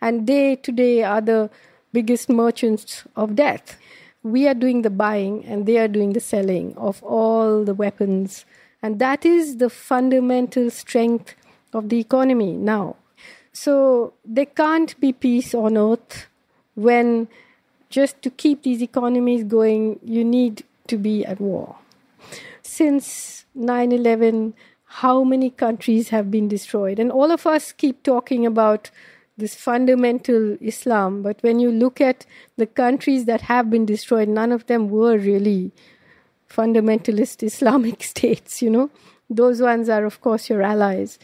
and they today are the biggest merchants of death. We are doing the buying and they are doing the selling of all the weapons. And that is the fundamental strength of the economy now. So there can't be peace on earth when just to keep these economies going, you need to be at war. Since 9/11, how many countries have been destroyed? And all of us keep talking about this fundamental Islam, but when you look at the countries that have been destroyed, none of them were really fundamentalist Islamic states, Those ones are, of course, your allies.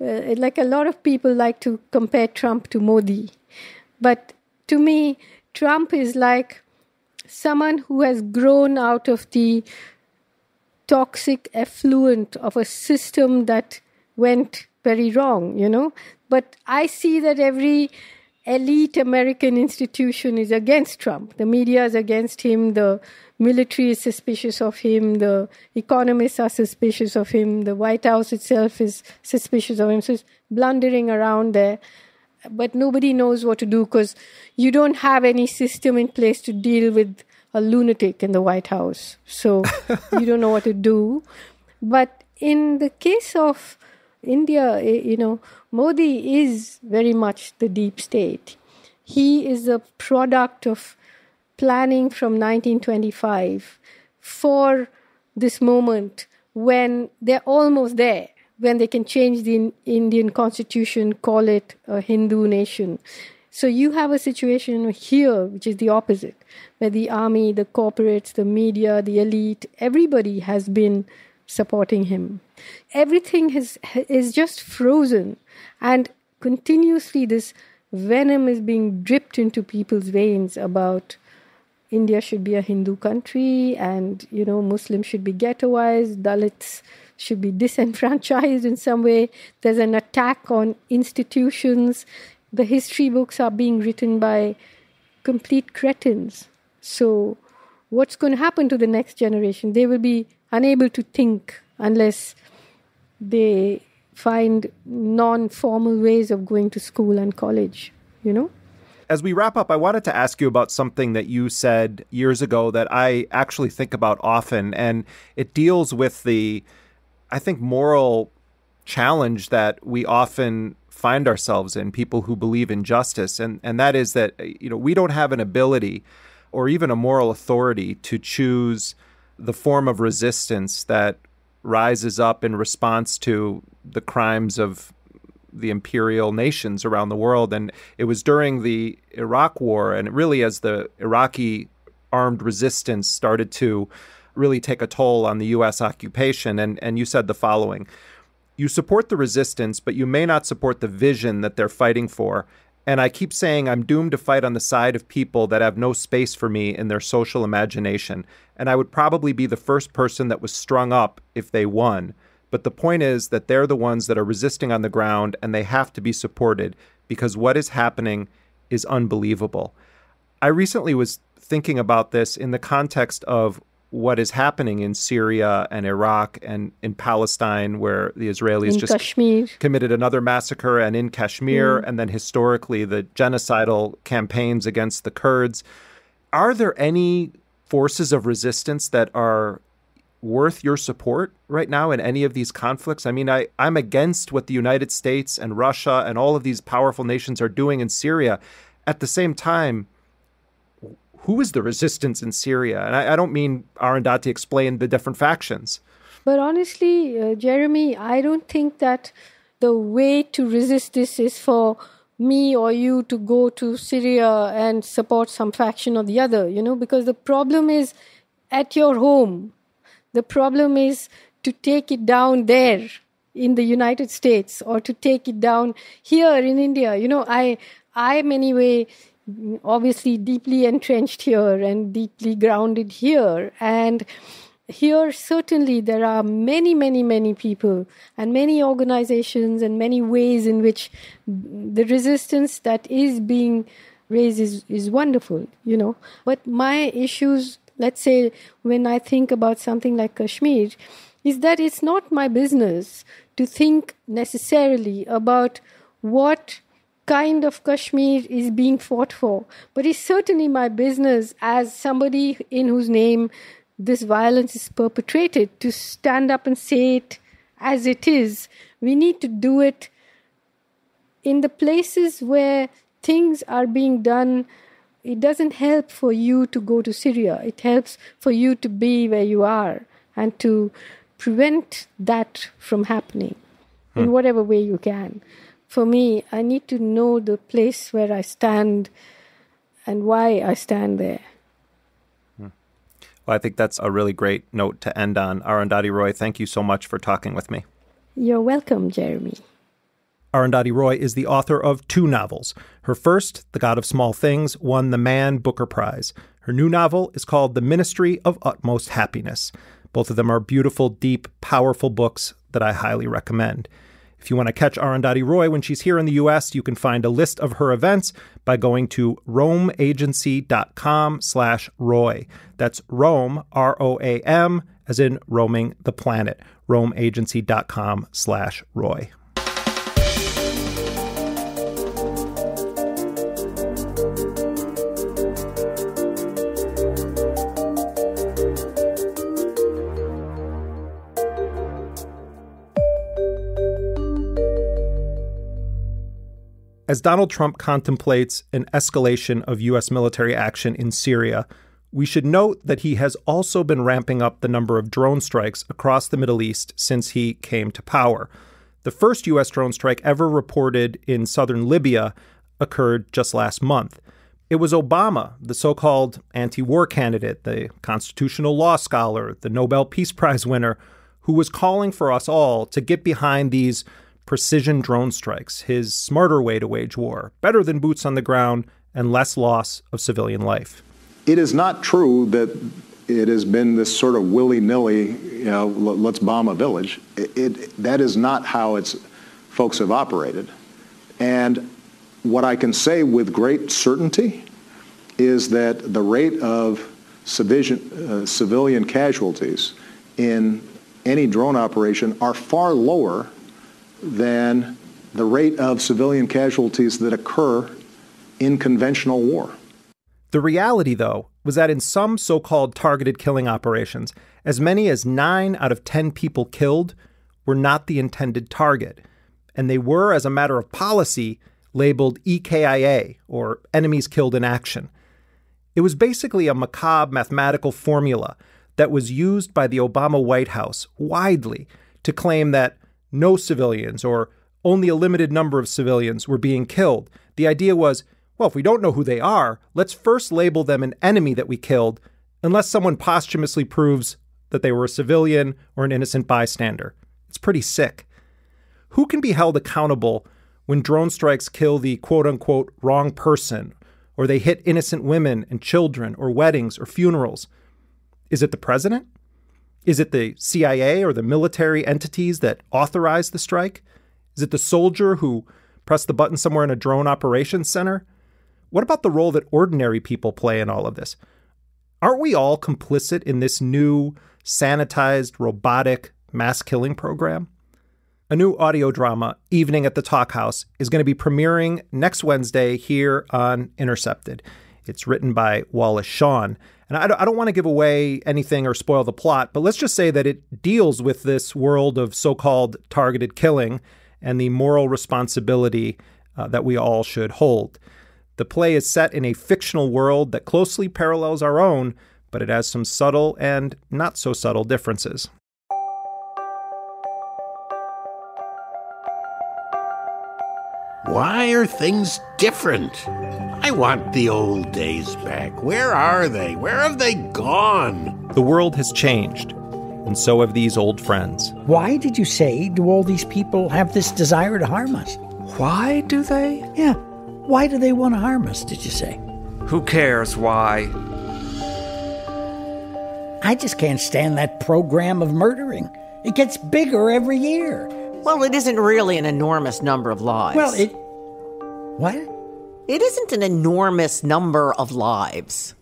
Like a lot of people like to compare Trump to Modi. But to me, Trump is like someone who has grown out of the toxic effluent of a system that went very wrong, But I see that every elite American institution is against Trump. The media is against him. The military is suspicious of him. The economists are suspicious of him. The White House itself is suspicious of him. So it's blundering around there. But nobody knows what to do because you don't have any system in place to deal with a lunatic in the White House. So you don't know what to do. But in the case of India, Modi is very much the deep state. He is a product of planning from 1925 for this moment when they're almost there, when they can change the Indian constitution, call it a Hindu nation. So you have a situation here, which is the opposite, where the army, the corporates, the media, the elite, everybody has been supporting him. Everything is just frozen, and continuously this venom is being dripped into people's veins about India should be a Hindu country and, Muslims should be ghettoized, Dalits should be disenfranchised in some way. There's an attack on institutions. The history books are being written by complete cretins. So what's going to happen to the next generation? They will be unable to think unless they find non-formal ways of going to school and college, As we wrap up, I wanted to ask you about something that you said years ago that I actually think about often, and it deals with the, I think, moral challenge that we often find ourselves in, people who believe in justice, and that is that, we don't have an ability or even a moral authority to choose the form of resistance that rises up in response to the crimes of the imperial nations around the world. And it was during the Iraq War, and really as the Iraqi armed resistance started to really take a toll on the U.S. occupation. And you said the following: you support the resistance, but you may not support the vision that they're fighting for. And I keep saying I'm doomed to fight on the side of people that have no space for me in their social imagination. And I would probably be the first person that was strung up if they won. But the point is that they're the ones that are resisting on the ground, and they have to be supported because what is happening is unbelievable. I recently was thinking about this in the context of what is happening in Syria and Iraq and in Palestine, where the Israelis in just Kashmir. Committed another massacre, and in Kashmir, and then historically the genocidal campaigns against the Kurds. Are there any forces of resistance that are worth your support right now in any of these conflicts? I mean, I'm against what the United States and Russia and all of these powerful nations are doing in Syria. At the same time, who is the resistance in Syria? And I don't mean Arundhati explained the different factions. But honestly, Jeremy, I don't think that the way to resist this is for me or you to go to Syria and support some faction or the other, because the problem is at your home. The problem is to take it down there in the United States or to take it down here in India. I'm anyway obviously deeply entrenched here and deeply grounded here. And here, certainly, there are many, many, many people and many organizations and many ways in which the resistance that is being raised is wonderful, But my issues, let's say, when I think about something like Kashmir, is that it's not my business to think necessarily about what kind of Kashmir is being fought for. But it's certainly my business as somebody in whose name this violence is perpetrated to stand up and say it as it is. We need to do it in the places where things are being done. It doesn't help for you to go to Syria. It helps for you to be where you are and to prevent that from happening in whatever way you can. For me, I need to know the place where I stand and why I stand there. Well, I think that's a really great note to end on. Arundhati Roy, thank you so much for talking with me. You're welcome, Jeremy. Arundhati Roy is the author of 2 novels. Her first, The God of Small Things, won the Man Booker Prize. Her new novel is called The Ministry of Utmost Happiness. Both of them are beautiful, deep, powerful books that I highly recommend. If you want to catch Arundhati Roy when she's here in the U.S., you can find a list of her events by going to roamagency.com/Roy. That's Rome, R-O-A-M, as in roaming the planet. roamagency.com/Roy. As Donald Trump contemplates an escalation of U.S. military action in Syria, we should note that he has also been ramping up the number of drone strikes across the Middle East since he came to power. The first U.S. drone strike ever reported in southern Libya occurred just last month. It was Obama, the so-called anti-war candidate, the constitutional law scholar, the Nobel Peace Prize winner, who was calling for us all to get behind these precision drone strikes, his smarter way to wage war, better than boots on the ground and less loss of civilian life. It is not true that it has been this sort of willy-nilly, let's bomb a village. That is not how folks have operated. And what I can say with great certainty is that the rate of civilian casualties in any drone operation are far lower than the rate of civilian casualties that occur in conventional war. The reality, though, was that in some so-called targeted killing operations, as many as 9 out of 10 people killed were not the intended target, and they were, as a matter of policy, labeled EKIA, or enemies killed in action. It was basically a macabre mathematical formula that was used by the Obama White House widely to claim that no civilians or only a limited number of civilians were being killed. The idea was, well, if we don't know who they are, let's first label them an enemy that we killed, unless someone posthumously proves that they were a civilian or an innocent bystander. It's pretty sick. Who can be held accountable when drone strikes kill the quote-unquote wrong person, or they hit innocent women and children, or weddings, or funerals? Is it the president? Is it the CIA or the military entities that authorize the strike? Is it the soldier who pressed the button somewhere in a drone operations center? What about the role that ordinary people play in all of this? Aren't we all complicit in this new, sanitized, robotic mass killing program? A new audio drama, Evening at the Talk House, is going to be premiering next Wednesday here on Intercepted. It's written by Wallace Shawn. And I don't want to give away anything or spoil the plot, but let's just say that it deals with this world of so-called targeted killing and the moral responsibility that we all should hold. The play is set in a fictional world that closely parallels our own, but it has some subtle and not so subtle differences. Why are things different? I want the old days back. Where are they? Where have they gone? The world has changed, and so have these old friends. Why did you say, do all these people have this desire to harm us? Why do they? Yeah. Why do they want to harm us, did you say? Who cares why? I just can't stand that program of murdering. It gets bigger every year. Well, it isn't really an enormous number of lives. Well, What? It isn't an enormous number of lives.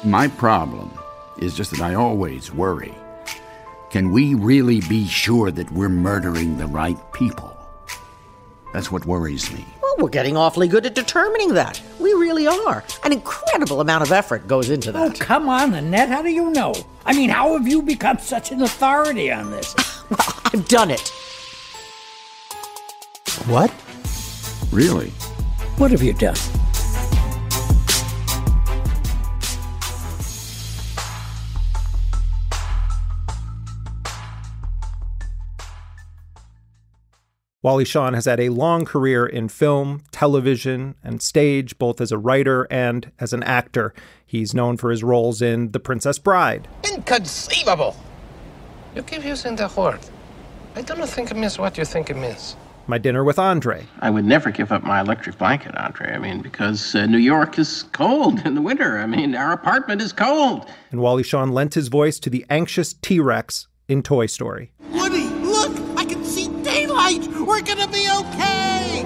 My problem is just that I always worry. Can we really be sure that we're murdering the right people? That's what worries me. Well, we're getting awfully good at determining that. We really are. An incredible amount of effort goes into that. Oh, come on, Annette. How do you know? I mean, how have you become such an authority on this? Well, I've done it. What? Really? What have you done? Wally Shawn has had a long career in film, television, and stage, both as a writer and as an actor. He's known for his roles in The Princess Bride. Inconceivable! You keep using the word. I don't think it means what you think it means. My Dinner with Andre. I would never give up my electric blanket, Andre. I mean, because New York is cold in the winter. I mean, our apartment is cold. And Wally Shawn lent his voice to the anxious T-Rex in Toy Story. Woody, look! I can see daylight! We're gonna be okay!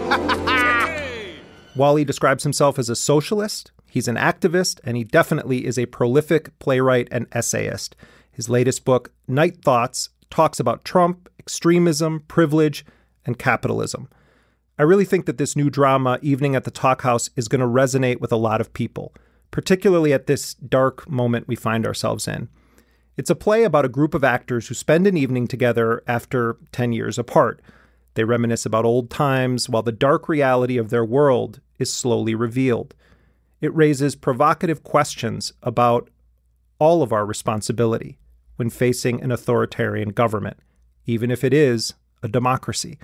Wally describes himself as a socialist, he's an activist, and he definitely is a prolific playwright and essayist. His latest book, Night Thoughts, talks about Trump, extremism, privilege, and capitalism. I really think that this new drama, Evening at the Talk House, is going to resonate with a lot of people, particularly at this dark moment we find ourselves in. It's a play about a group of actors who spend an evening together after 10 years apart. They reminisce about old times while the dark reality of their world is slowly revealed. It raises provocative questions about all of our responsibility when facing an authoritarian government, even if it is a democracy.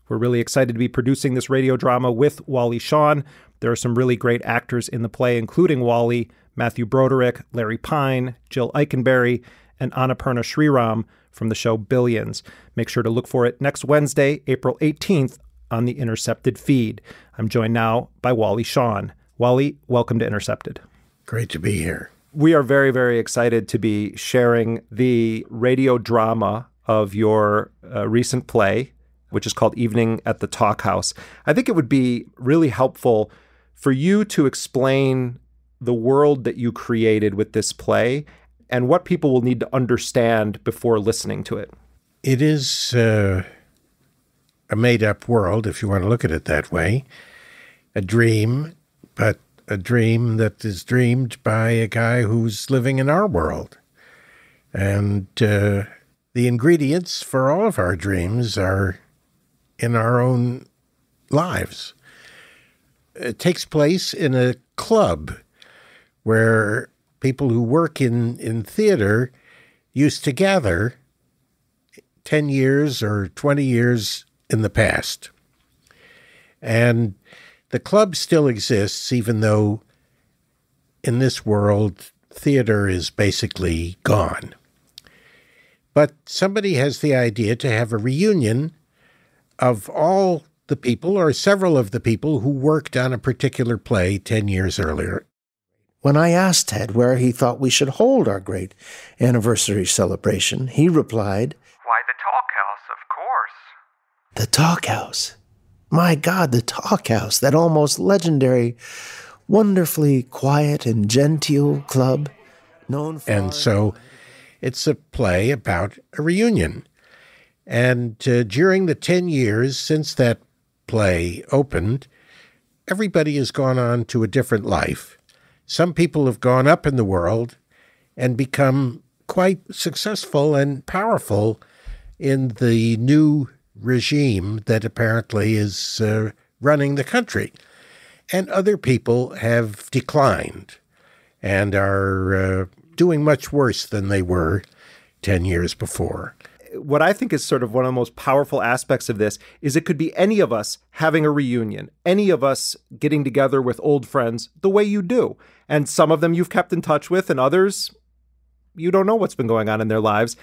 We're really excited to be producing this radio drama with Wally Shawn. There are some really great actors in the play, including Wally, Matthew Broderick, Larry Pine, Jill Eikenberry, and Annapurna Sriram from the show Billions. Make sure to look for it next Wednesday, April 18th, on the Intercepted feed. I'm joined now by Wally Shawn. Wally, welcome to Intercepted. Great to be here. We are very, very excited to be sharing the radio drama of your recent play, which is called Evening at the Talk House. I think it would be really helpful for you to explain the world that you created with this play and what people will need to understand before listening to it. It is a made-up world, if you want to look at it that way. A dream, but a dream that is dreamed by a guy who's living in our world. And the ingredients for all of our dreams are in our own lives. It takes place in a club where people who work in theater used to gather 10 years or 20 years in the past. And the club still exists, even though in this world, theater is basically gone. But somebody has the idea to have a reunion of all the people, or several of the people, who worked on a particular play 10 years earlier. When I asked Ted where he thought we should hold our great anniversary celebration, he replied, Why, the Talk House, of course. The Talk House. My God, the Talk House, that almost legendary, wonderfully quiet and genteel club known for... And so it's a play about a reunion. And during the 10 years since that play opened, everybody has gone on to a different life. Some people have gone up in the world and become quite successful and powerful in the new regime that apparently is running the country. And other people have declined and are doing much worse than they were 10 years before. What I think is sort of one of the most powerful aspects of this is it could be any of us having a reunion, any of us getting together with old friends the way you do. And some of them you've kept in touch with, and others you don't know what's been going on in their lives.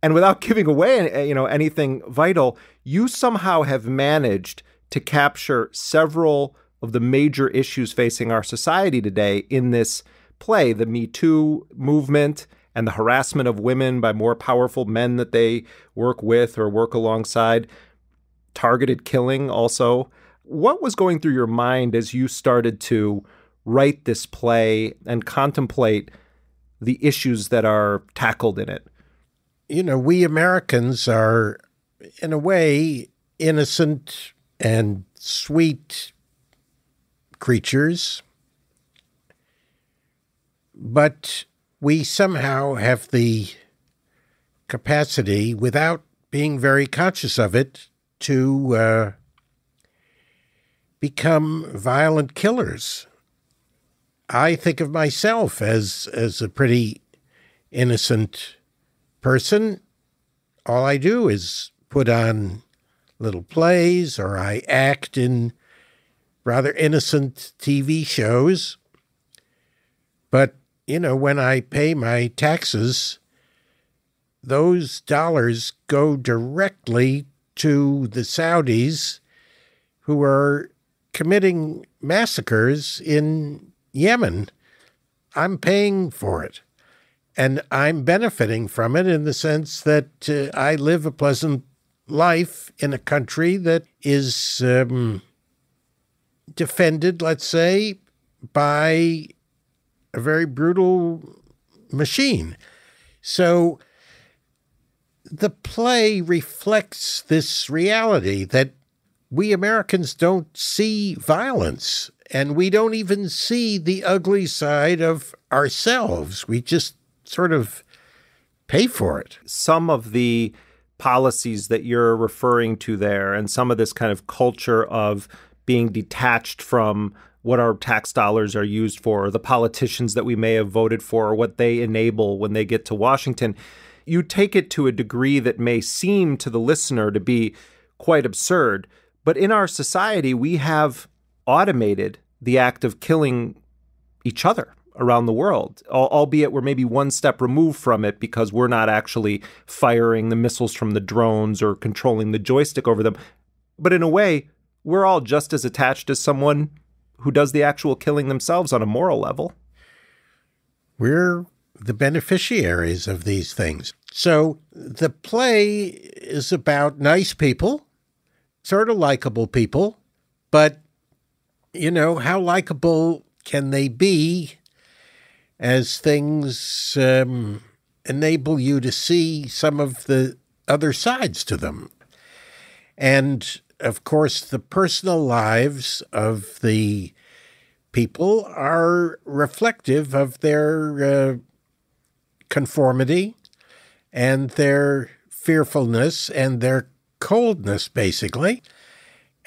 And without giving away, anything vital, you somehow have managed to capture several of the major issues facing our society today in this play, the Me Too movement and the harassment of women by more powerful men that they work with or work alongside, targeted killing also. What was going through your mind as you started to write this play and contemplate the issues that are tackled in it? We Americans are, in a way, innocent and sweet creatures, but we somehow have the capacity, without being very conscious of it, to become violent killers. I think of myself as a pretty innocent person. All I do is put on little plays, or I act in rather innocent TV shows. But, when I pay my taxes, those dollars go directly to the Saudis who are committing massacres in Yemen. I'm paying for it. And I'm benefiting from it in the sense that I live a pleasant life in a country that is defended, let's say, by a very brutal machine. So the play reflects this reality that we Americans don't see violence, and we don't even see the ugly side of ourselves. We just sort of pay for it. Some of the policies that you're referring to there, and some of this kind of culture of being detached from what our tax dollars are used for, or the politicians that we may have voted for, or what they enable when they get to Washington, you take it to a degree that may seem to the listener to be quite absurd. But in our society, we have automated the act of killing each other around the world, albeit we're maybe one step removed from it because we're not actually firing the missiles from the drones or controlling the joystick over them. But in a way, we're all just as attached as someone who does the actual killing themselves on a moral level. We're the beneficiaries of these things. So the play is about nice people, sort of likable people, but, how likable can they be as things enable you to see some of the other sides to them? And, of course, the personal lives of the people are reflective of their conformity and their fearfulness and their coldness, basically.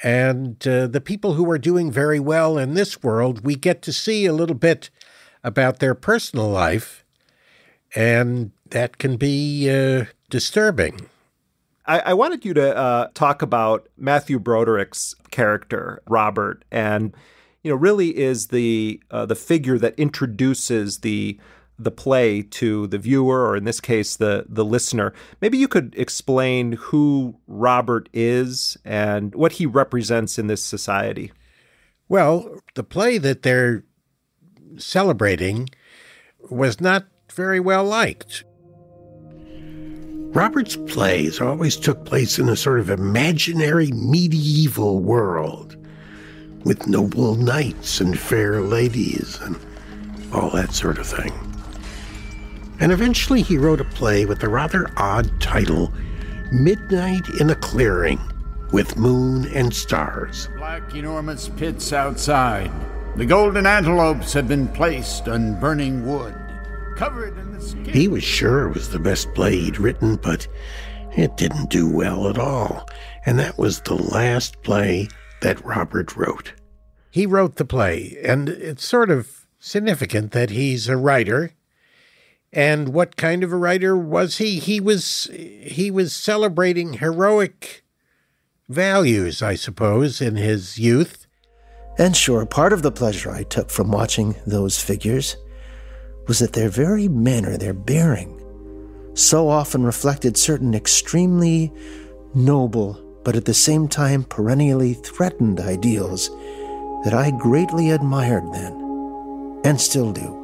And the people who are doing very well in this world, we get to see a little bit about their personal life, and that can be disturbing. I wanted you to talk about Matthew Broderick's character, Robert, and really is the figure that introduces the the play to the viewer, or in this case, the listener. Maybe you could explain who Robert is and what he represents in this society. Well, the play that they're celebrating was not very well liked. Robert's plays always took place in a sort of imaginary medieval world with noble knights and fair ladies and all that sort of thing. And eventually he wrote a play with the rather odd title, Midnight in a Clearing with Moon and Stars. Black enormous pits outside. The golden antelopes had been placed on burning wood, covered in the skin. He was sure it was the best play he'd written, but it didn't do well at all. And that was the last play that Robert wrote. He wrote the play, and it's sort of significant that he's a writer. And what kind of a writer was he? He was celebrating heroic values, I suppose, in his youth. And sure, part of the pleasure I took from watching those figures was that their very manner, their bearing, so often reflected certain extremely noble, but at the same time perennially threatened ideals that I greatly admired then, and still do.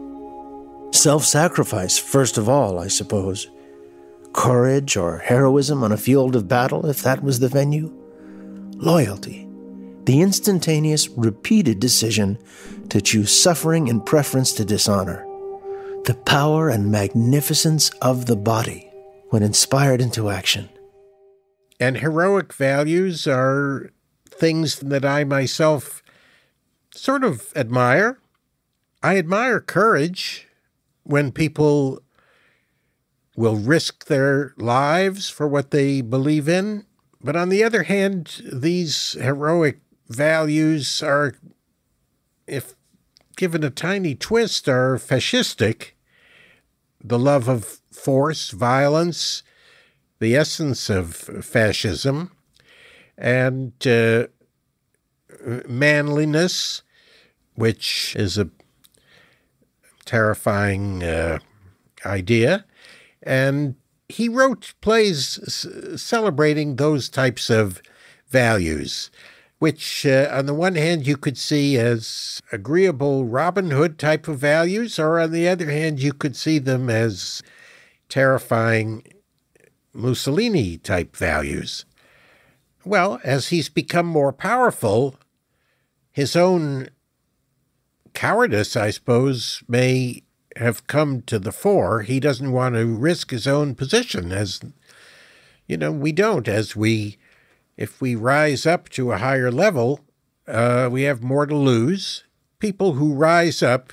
Self-sacrifice, first of all, I suppose. Courage or heroism on a field of battle, if that was the venue. Loyalty. The instantaneous, repeated decision to choose suffering in preference to dishonor. The power and magnificence of the body when inspired into action. And heroic values are things that I myself sort of admire. I admire courage. When people will risk their lives for what they believe in. But on the other hand, these heroic values are, if given a tiny twist, are fascistic. The love of force, violence, the essence of fascism, and manliness, which is a terrifying idea. And he wrote plays celebrating those types of values, which on the one hand you could see as agreeable Robin Hood type of values, or on the other hand you could see them as terrifying Mussolini type values. Well, as he's become more powerful, his own cowardice, I suppose, may have come to the fore. He doesn't want to risk his own position, as, we don't. If we rise up to a higher level, we have more to lose. People who rise up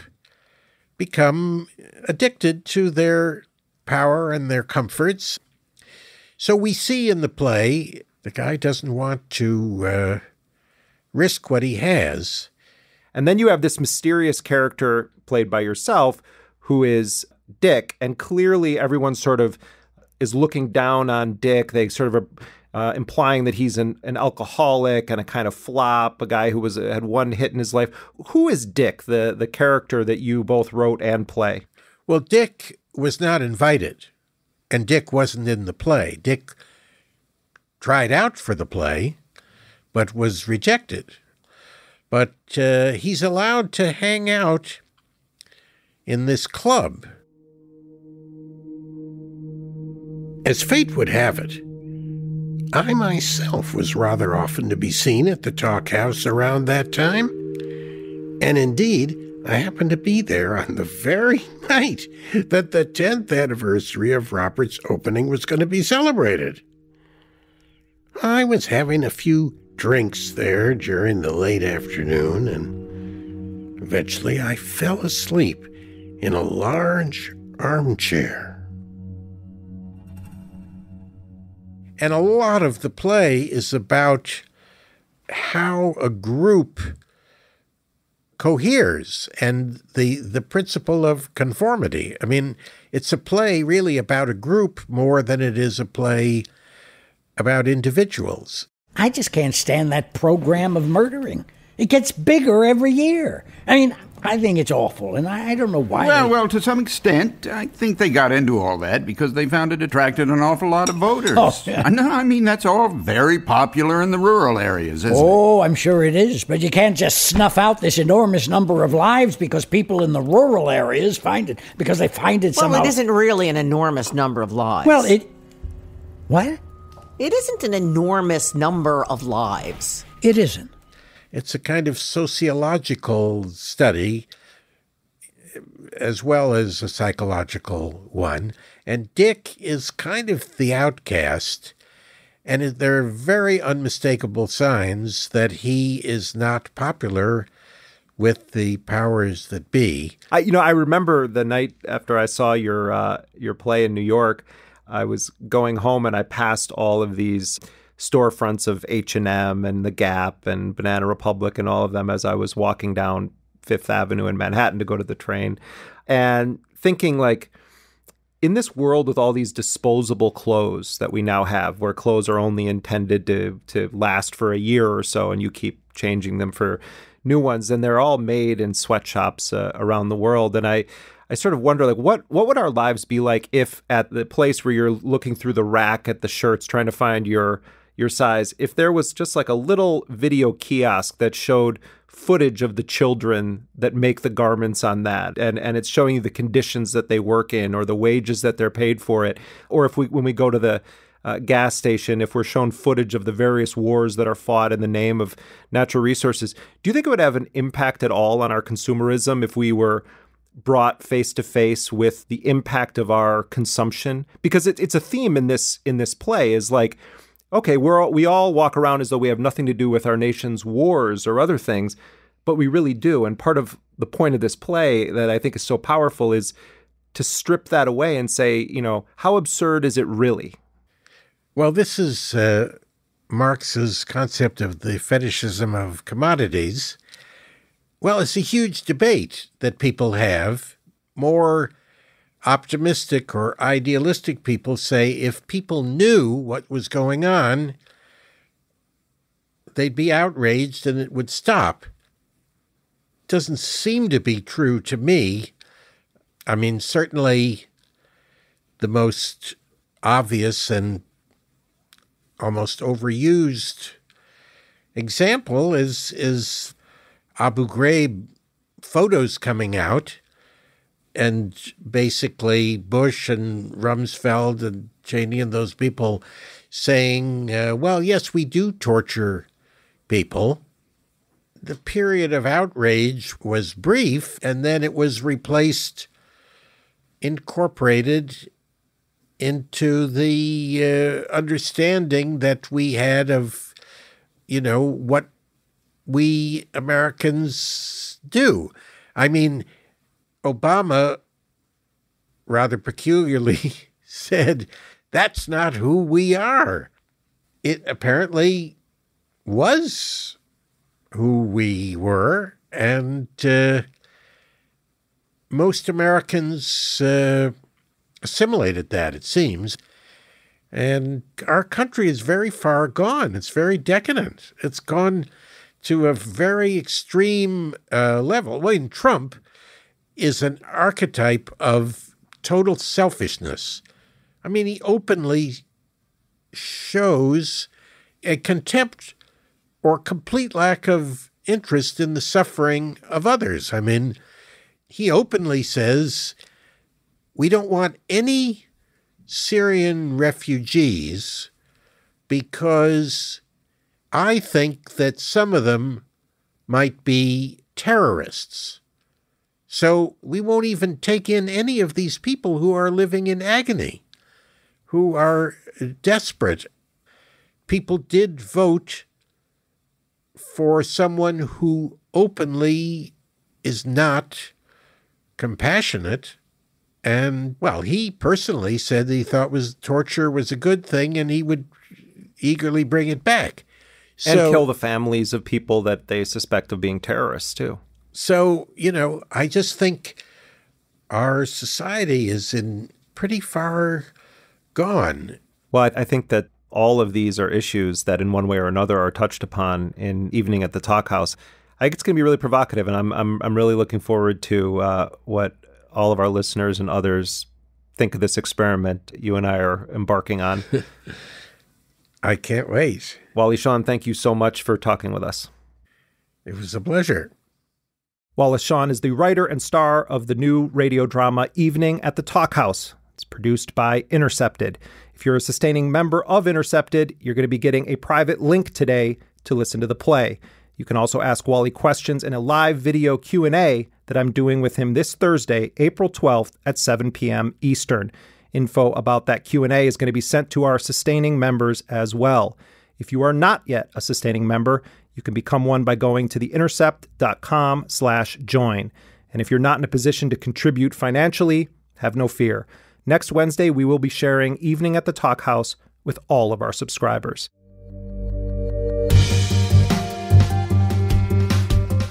become addicted to their power and their comforts. So we see in the play, the guy doesn't want to risk what he has. And then you have this mysterious character played by yourself who is Dick. And clearly everyone sort of is looking down on Dick. They sort of are implying that he's an alcoholic and a kind of flop, a guy who had one hit in his life. Who is Dick, the character that you both wrote and play? Well, Dick was not invited, and Dick wasn't in the play. Dick tried out for the play, but was rejected. But he's allowed to hang out in this club. As fate would have it, I myself was rather often to be seen at the Talk House around that time. And indeed, I happened to be there on the very night that the 10th anniversary of Robert's opening was going to be celebrated. I was having a few drinks there during the late afternoon, and eventually I fell asleep in a large armchair. And a lot of the play is about how a group coheres and the principle of conformity. I mean, it's a play really about a group more than it is a play about individuals. I just can't stand that program of murdering. It gets bigger every year. I mean, I think it's awful, and I don't know why. Well, to some extent, I think they got into all that because they found it attracted an awful lot of voters. Oh, yeah. No, I mean, that's all very popular in the rural areas, isn't it? Oh, I'm sure it is, but you can't just snuff out this enormous number of lives because people in the rural areas find it, because they find it somehow. Well, it isn't really an enormous number of lives. Well, What? It isn't an enormous number of lives. It isn't. It's a kind of sociological study as well as a psychological one. And Dick is kind of the outcast, and there are very unmistakable signs that he is not popular with the powers that be. I remember the night after I saw your play in New York, I was going home and I passed all of these storefronts of H&M and The Gap and Banana Republic and all of them as I was walking down Fifth Avenue in Manhattan to go to the train, and thinking, like, in this world with all these disposable clothes that we now have, where clothes are only intended to last for a year or so and you keep changing them for new ones, and they're all made in sweatshops around the world. And I sort of wonder, like, what would our lives be like if at the place where you're looking through the rack at the shirts trying to find your size, if there was just like a little video kiosk that showed footage of the children that make the garments on that, and it's showing you the conditions that they work in or the wages that they're paid for it. Or if when we go to the gas station, if we're shown footage of the various wars that are fought in the name of natural resources, do you think it would have an impact at all on our consumerism if we were brought face to face with the impact of our consumption? Because it's a theme in this play, is like, okay, we all walk around as though we have nothing to do with our nation's wars or other things, but we really do. And part of the point of this play that I think is so powerful is to strip that away and say, how absurd is it really? Well, this is Marx's concept of the fetishism of commodities. Well, it's a huge debate that people have. More optimistic or idealistic people say if people knew what was going on, they'd be outraged and it would stop. Doesn't seem to be true to me. I mean, certainly the most obvious and almost overused example is Abu Ghraib photos coming out, and basically Bush and Rumsfeld and Cheney and those people saying, well, yes, we do torture people. The period of outrage was brief, and then it was incorporated into the understanding that we had of, what we Americans do. I mean, Obama rather peculiarly said, that's not who we are. It apparently was who we were, and most Americans assimilated that, it seems. And our country is very far gone. It's very decadent. It's gone to a very extreme level. Well, Trump is an archetype of total selfishness. I mean, he openly shows a contempt or complete lack of interest in the suffering of others. I mean, he openly says, we don't want any Syrian refugees because I think that some of them might be terrorists. So we won't even take in any of these people who are living in agony, who are desperate. People did vote for someone who openly is not compassionate. And, well, he personally said that he thought torture was a good thing and he would eagerly bring it back. And kill the families of people that they suspect of being terrorists, too. So, I just think our society is in pretty far gone. Well, I think that all of these are issues that in one way or another are touched upon in Evening at the Talk House. I think it's going to be really provocative, and I'm really looking forward to what all of our listeners and others think of this experiment you and I are embarking on. I can't wait. Wally Shawn, thank you so much for talking with us. It was a pleasure. Wallace Shawn is the writer and star of the new radio drama Evening at the Talk House. It's produced by Intercepted. If you're a sustaining member of Intercepted, you're going to be getting a private link today to listen to the play. You can also ask Wally questions in a live video Q&A that I'm doing with him this Thursday, April 12th at 7 p.m. Eastern. Info about that Q&A is going to be sent to our sustaining members as well. If you are not yet a sustaining member, you can become one by going to theintercept.com/join. And if you're not in a position to contribute financially, have no fear. Next Wednesday, we will be sharing Evening at the Talk House with all of our subscribers.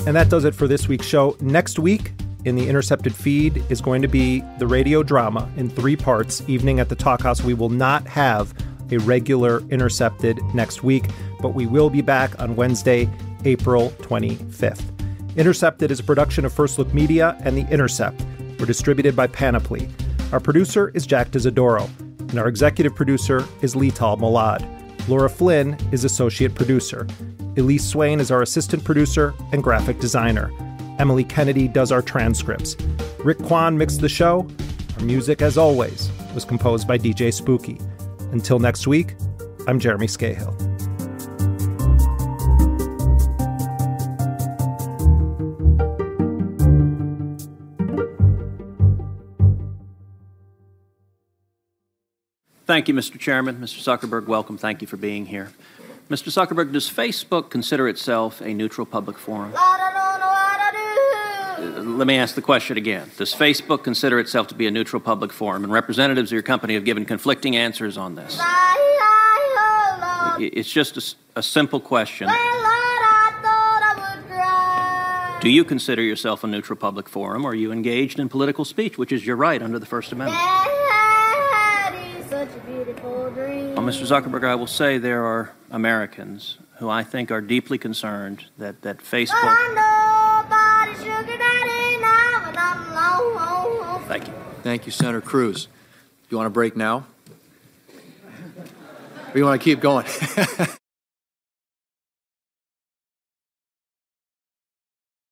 And that does it for this week's show. Next week, in the Intercepted feed, is going to be the radio drama in 3 parts, Evening at the Talk House. We will not have a regular Intercepted next week, but we will be back on Wednesday, April 25th. Intercepted is a production of First Look Media and The Intercept. We're distributed by Panoply. Our producer is Jack Dizadoro, and our executive producer is Lital Malad. Laura Flynn is associate producer. Elise Swain is our assistant producer and graphic designer. Emily Kennedy does our transcripts. Rick Kwan mixed the show. Our music, as always, was composed by DJ Spooky. Until next week, I'm Jeremy Scahill. Thank you, Mr. Chairman. Mr. Zuckerberg, welcome. Thank you for being here. Mr. Zuckerberg, does Facebook consider itself a neutral public forum? Let me ask the question again. Does Facebook consider itself to be a neutral public forum? And representatives of your company have given conflicting answers on this. It's just a simple question. Do you consider yourself a neutral public forum, or are you engaged in political speech, which is your right under the First Amendment? Well, Mr. Zuckerberg, I will say there are Americans who I think are deeply concerned that Facebook... Thank you. Thank you, Senator Cruz. You want a break now? Or you want to keep going?